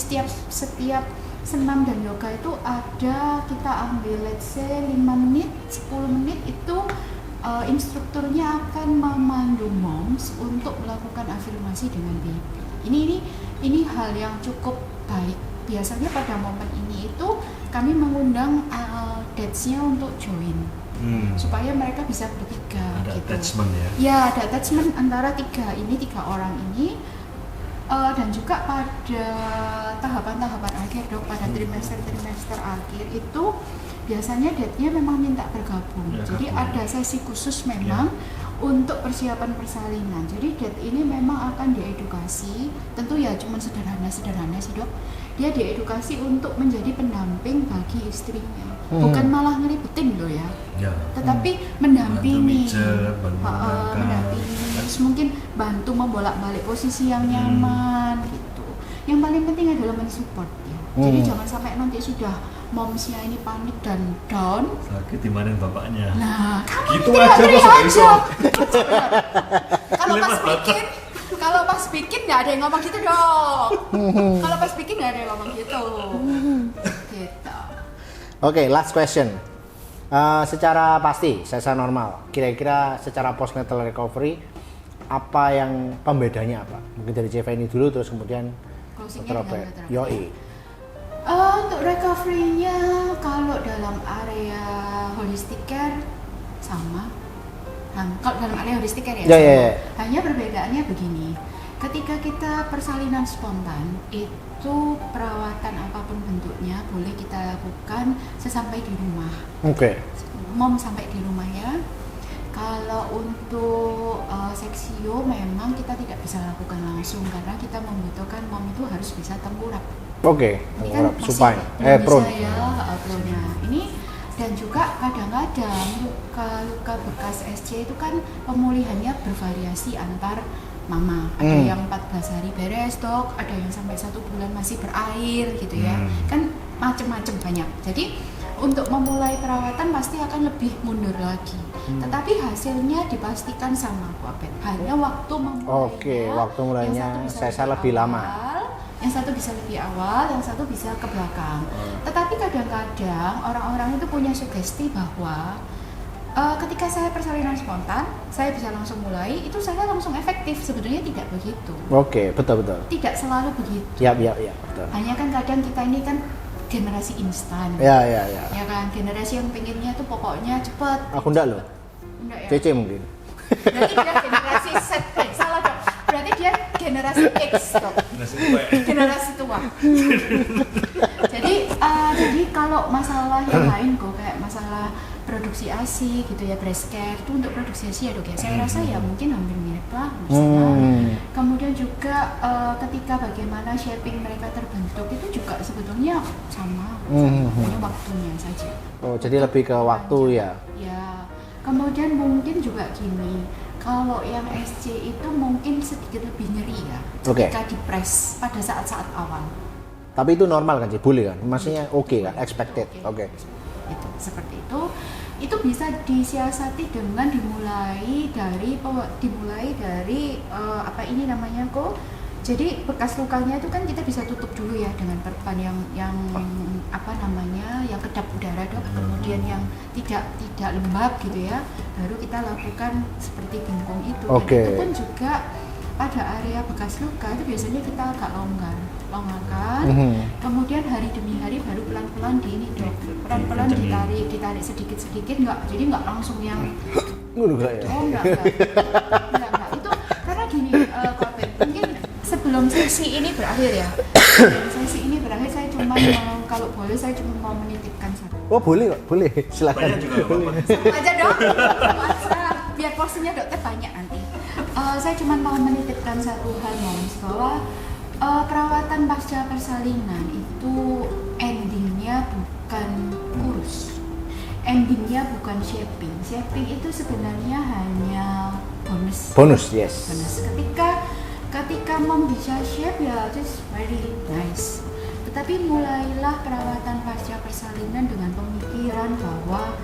setiap senam dan yoga itu ada, kita ambil let's say 5 menit, 10 menit itu instrukturnya akan memandu moms untuk melakukan afirmasi dengan baby. Ini hal yang cukup baik. Biasanya pada momen ini itu kami mengundang dads-nya untuk join. Supaya mereka bisa bertiga Ada gitu. attachment ya. Ya, ada attachment antara tiga orang ini. Dan juga pada tahapan-tahapan akhir dok, pada trimester akhir itu biasanya dadnya memang minta bergabung. Ya, Jadi gabung. ada sesi khusus memang untuk persiapan persalinan. Jadi dad ini memang akan diedukasi, tentu ya cuman sederhana sih dok. Dia diedukasi untuk menjadi pendamping bagi istrinya, bukan malah ngeribetin loh ya. Ya. Tetapi mendampingi, Bantu mijat, bantu mengangkat. mendampingi, terus mungkin bantu membolak-balik posisi yang nyaman gitu. Yang paling penting adalah mensupport ya. Jadi jangan sampai nanti sudah momsnya ini panik dan down. Sakit dimarahin bapaknya. Nah, kamu Gitu tidak aja beri kok aja. iso. Kalau pas bikin nggak ada yang ngomong gitu dong. Kalau pas bikin nggak ada yang ngomong gitu. Gitu. Oke, last question. Secara pasti, sesa normal, kira-kira secara postnatal recovery, apa yang pembedanya apa? Mungkin dari CV ini dulu, terus kemudian Closingnya Dr. Robert. dengan Dr. Yoi. Untuk recovery-nya kalau dalam area holistic care sama. Kalau dalam area holistic care ya, Ya, sama. ya, ya. Hanya perbedaannya begini. ketika kita persalinan spontan itu perawatan apapun bentuknya boleh kita lakukan sesampai di rumah. Oke. Mom sampai di rumah ya. Kalau untuk seksio memang kita tidak bisa lakukan langsung karena kita membutuhkan mom itu harus bisa tengkurap. Oke, Ini kan tengkurap masih supine. belum Prone. bisa ya, prone. Ini dan juga kadang-kadang luka bekas SC itu kan pemulihannya bervariasi antar mama. Ada yang 14 hari beres dok, ada yang sampai 1 bulan masih berair gitu ya. Kan macam-macam banyak. Jadi untuk memulai perawatan pasti akan lebih mundur lagi. Tetapi hasilnya dipastikan sama Bu Abed. Hanya waktu memulainya. Oke, waktu mulainya yang satu bisa saya lebih lama. Yang satu bisa lebih awal, yang satu bisa ke belakang. Tetapi kadang-kadang orang-orang itu punya sugesti bahwa ketika saya persalinan spontan, saya bisa langsung mulai, itu saya langsung efektif. Sebetulnya tidak begitu. Oke, betul. Tidak selalu begitu. Ya, betul. Hanya kan kadang kita ini kan generasi instan. Ya. Ya kan, generasi yang pengennya tuh pokoknya cepet. Aku enggak loh. Enggak ya? Cece mungkin. Berarti dia generasi Z, salah dok. Berarti dia generasi X dok. Generasi tua. Jadi kalau masalah yang lain kok kayak masalah produksi ASI gitu ya, breast care itu untuk produksi ASI ya dok ya. Saya rasa ya mungkin hampir mirip lah. Kemudian juga ketika bagaimana shaping mereka terbentuk itu juga sebetulnya sama. Hanya waktunya saja. Oh, jadi lebih ke waktu ya. Ya. Kemudian mungkin juga gini, kalau yang SC itu mungkin sedikit lebih nyeri ya ketika dipres pada saat-saat awal. Tapi itu normal kan sih, boleh kan? Maksudnya oke kan, expected. Oke. Itu seperti itu. Itu bisa disiasati dengan dimulai dari apa ini namanya kok. Jadi bekas lukanya itu kan kita bisa tutup dulu ya dengan perban yang apa namanya, yang kedap udara dok. Kemudian yang tidak lembab gitu ya. Baru kita lakukan seperti bengkong itu. Oke. Dan itu pun juga pada area bekas luka itu biasanya kita agak longgarkan. Kemudian hari demi hari baru pelan-pelan di ini dok. Pelan-pelan ditarik sedikit-sedikit, jadi nggak langsung yang enggak. Itu karena gini, mungkin sebelum sesi ini berakhir ya. Saya cuma mau, kalau boleh saya cuma mau menitipkan satu. Oh boleh kok, boleh. Silakan. Sama aja dok. Masa biar porsinya dokter banyak nanti. Saya cuma mau menitipkan satu hal moms, bahwa perawatan pasca persalinan itu endingnya bukan kurus. Endingnya bukan shaping. Shaping itu sebenarnya hanya bonus. Yes. Ketika mom bisa shape ya just very nice. Tetapi mulailah perawatan pasca persalinan dengan pemikiran bahwa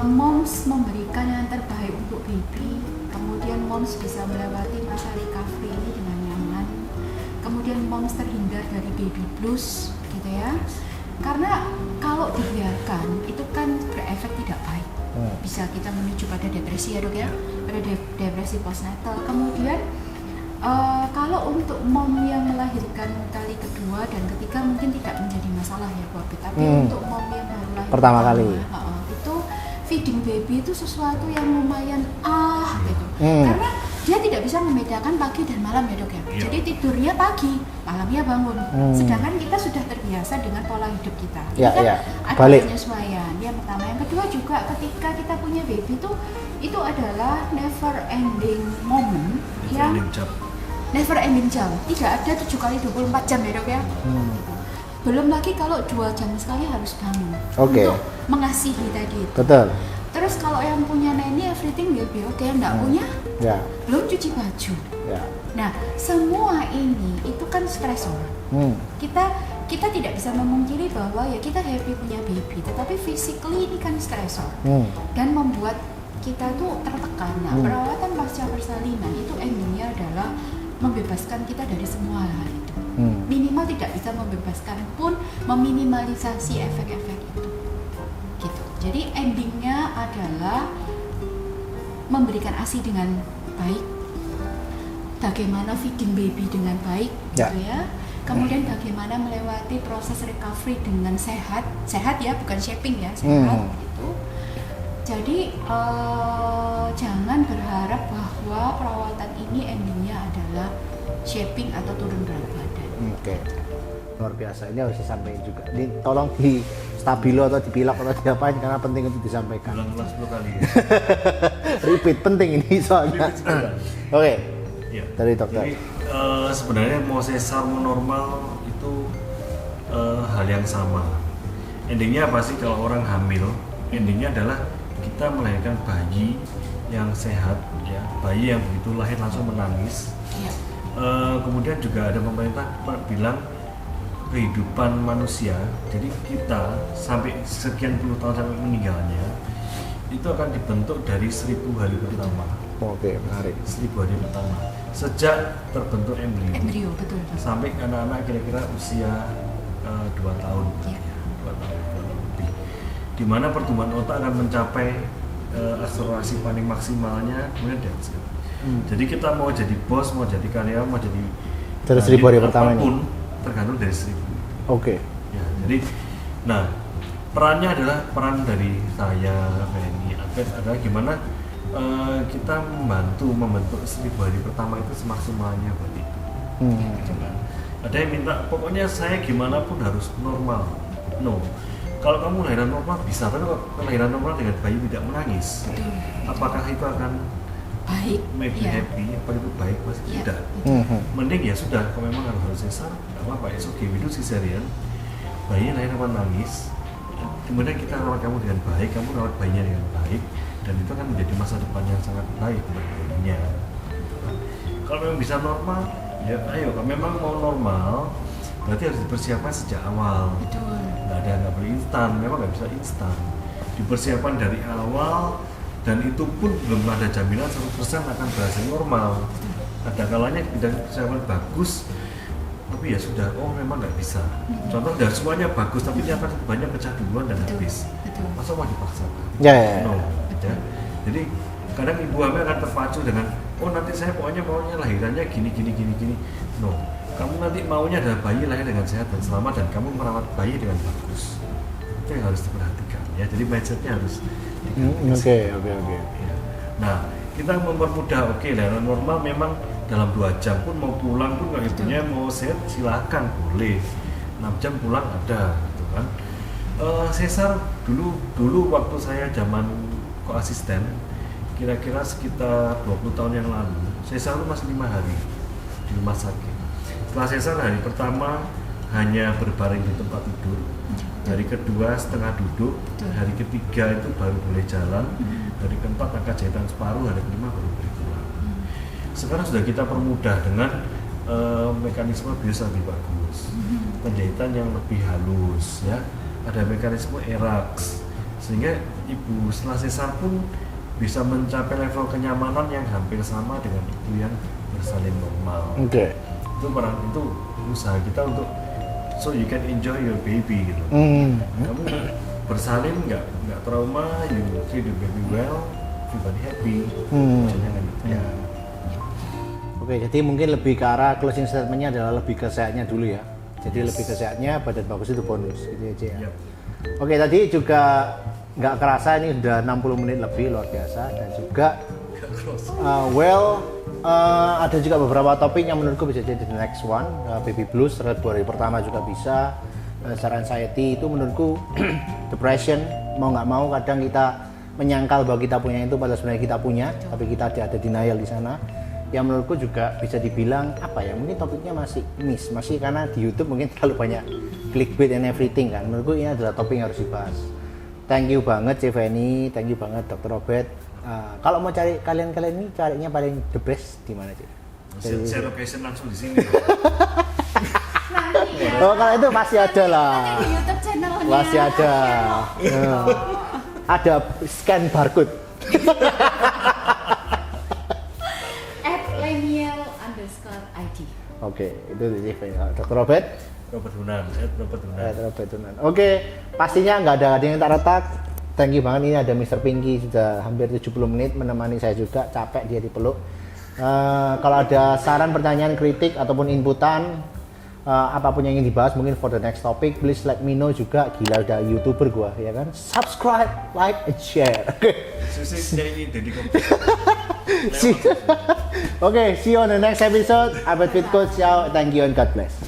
moms memberikan yang terbaik untuk baby. Kemudian moms bisa melewati masa recovery ini dengan nyaman. Kemudian moms terhindar dari baby blues gitu ya. Karena kalau dibiarkan itu kan berefek tidak baik. Bisa kita menuju pada depresi ya dok ya, pada depresi postnatal. Kemudian kalau untuk mom yang melahirkan kali kedua dan ketiga mungkin tidak menjadi masalah ya Bu Abed. Tapi untuk mom yang baru lahir pertama kali itu feeding baby itu sesuatu yang lumayan gitu. Karena dia tidak bisa membedakan pagi dan malam ya dok ya. Jadi tidurnya pagi, malamnya bangun. Sedangkan kita sudah terbiasa dengan pola hidup kita. Ada penyesuaian. Yang pertama, yang kedua juga ketika kita punya baby itu adalah never ending moment never ending jam. Tidak ada 7 kali 24 jam ya dok ya. Belum lagi kalau 2 jam sekali harus bangun untuk mengasihi tadi itu. Betul. Terus kalau yang punya nanny everything will be okay, yang nggak punya belum cuci baju. Nah semua ini itu kan stresor. Kita tidak bisa memungkiri bahwa ya kita happy punya baby, tetapi physically ini kan stresor dan membuat kita tuh tertekan. Nah perawatan pasca persalinan itu endingnya adalah membebaskan kita dari semua hal itu. Minimal tidak bisa membebaskan pun meminimalisasi efek-efek itu. Gitu. Jadi endingnya adalah memberikan ASI dengan baik, bagaimana feeding baby dengan baik, gitu ya. Kemudian bagaimana melewati proses recovery dengan sehat ya, bukan shaping ya, sehat gitu. Jadi jangan berharap bahwa perawatan ini endingnya adalah shaping atau turun berat badan. Oke. Luar biasa, ini harus disampaikan juga. Ini tolong di stabilo atau dipilok atau diapain karena penting untuk disampaikan. Ulang 10 kali ya. Repeat penting ini soalnya. Oke. Ya. Dari dokter. Jadi sebenarnya mau sesar mau normal itu hal yang sama. Endingnya apa sih kalau orang hamil? Endingnya adalah kita melahirkan bayi yang sehat, ya, bayi yang begitu lahir langsung menangis. Iya. Kemudian juga ada pemerintah bilang kehidupan manusia, jadi kita sampai sekian puluh tahun sampai meninggalnya itu akan dibentuk dari 1000 hari pertama. Oke, menarik. 1000 hari pertama sejak terbentuk embrio Embrio, betul. sampai anak-anak kira-kira usia 2 tahun, Iya. 2 tahun lebih, di mana pertumbuhan otak akan mencapai akselerasi paling maksimalnya kemudian dewasa. Jadi kita mau jadi bos, mau jadi karyawan, mau jadi Dari 1000 hari pertama ini? apapun, tergantung dari 1000. Oke. Ya, jadi, nah perannya adalah peran dari saya, Benny, Abed adalah gimana kita membentuk 1000 hari pertama itu semaksimalnya buat itu. Jangan. Ada yang minta, pokoknya saya gimana pun harus normal. No, kalau kamu lahiran normal bisa, tapi kalau lahiran normal dengan bayi tidak menangis, apakah itu akan Baik. maybe Iya. happy? Apa itu baik? Mas Iya. tidak. Mending ya sudah, kalau memang harus sesar, nggak apa-apa, it's okay, we do cesarean. Bayi lahir tanpa nangis, kemudian kita rawat kamu dengan baik, kamu rawat bayinya dengan baik, dan itu akan menjadi masa depan yang sangat baik buat bayinya. Kalau memang bisa normal, ya ayo. Kalau memang mau normal, berarti harus dipersiapkan sejak awal. Betul. Nggak boleh instan, memang nggak bisa instan. Dipersiapkan dari awal, dan itu pun belum ada jaminan 100% akan berhasil normal. Ada kalanya tidak persiapan bagus, tapi ya sudah, oh memang nggak bisa. Contoh dari semuanya bagus, tapi ternyata banyak pecah duluan dan Betul. habis. Betul. Masa mau dipaksakan? Ya. No, ya. Jadi kadang ibu hamil akan terpacu dengan, oh nanti saya pokoknya maunya lahirannya gini. No, kamu nanti maunya adalah bayi lahir dengan sehat dan selamat dan kamu merawat bayi dengan bagus. Itu yang harus diperhatikan ya. Jadi mindsetnya harus Oke. ya. Nah, kita mempermudah, oke, lahiran normal memang dalam 2 jam pun mau pulang pun kalau ibunya mau sehat silahkan, boleh 6 jam pulang ada gitu kan. Sesar dulu waktu saya zaman koasisten kira-kira sekitar 20 tahun yang lalu, sesar itu masih 5 hari di rumah sakit. Setelah sesar hari pertama hanya berbaring di tempat tidur, hari kedua setengah duduk, hari ketiga itu baru boleh jalan, hari keempat angkat jahitan separuh, hari kelima baru boleh pulang. Sekarang sudah kita permudah dengan mekanisme biasa lebih bagus, penjahitan yang lebih halus, ya, ada mekanisme eraks, sehingga ibu setelah sesar pun bisa mencapai level kenyamanan yang hampir sama dengan ibu yang bersalin normal. Oke. Itu peran, itu usaha kita untuk so you can enjoy your baby gitu. Kamu bersalin nggak trauma, you treat the baby well, everybody happy. Jangan gitu ya. Oke, jadi mungkin lebih ke arah closing statement-nya adalah lebih ke sehatnya dulu ya. Jadi lebih ke sehatnya, badan bagus itu bonus gitu aja ya. Yep. Oke, tadi juga nggak kerasa ini udah 60 menit lebih, luar biasa. Dan juga ada juga beberapa topik yang menurutku bisa jadi the next one. Baby blues, 1000 hari pertama juga bisa. Secara anxiety itu menurutku depression, mau nggak mau kadang kita menyangkal bahwa kita punya itu padahal sebenarnya kita punya, tapi kita ada denial di sana. Yang menurutku juga bisa dibilang apa ya, mungkin topiknya masih miss, masih karena di YouTube mungkin terlalu banyak clickbait and everything kan. Menurutku ini adalah topik yang harus dibahas. Thank you banget Ceveni, thank you banget Dr. Robert. Kalau mau cari kalian ini carinya paling the best di mana sih? Share location langsung di sini. Oh, kalau itu masih ada lah. Nanti di YouTube channelnya. Masih ada. Ada scan barcode. @lenial_id. Oke, itu di Ceveni. Dr. Robert. Robert Hunan. Robert Tunan. Oke, pastinya nggak ada yang tak retak. Thank you banget, ini ada Mr. Pinky sudah hampir 70 menit menemani saya juga, capek dia dipeluk. Kalau ada saran, pertanyaan, kritik ataupun inputan, apapun yang ingin dibahas mungkin for the next topic, please let me know juga. Gila udah YouTuber gua ya kan. Subscribe, like, and share. Oke. Susi ini Deddy Kobusier. Oke, see you on the next episode. Abad Fit Coach, ciao, thank you and God bless.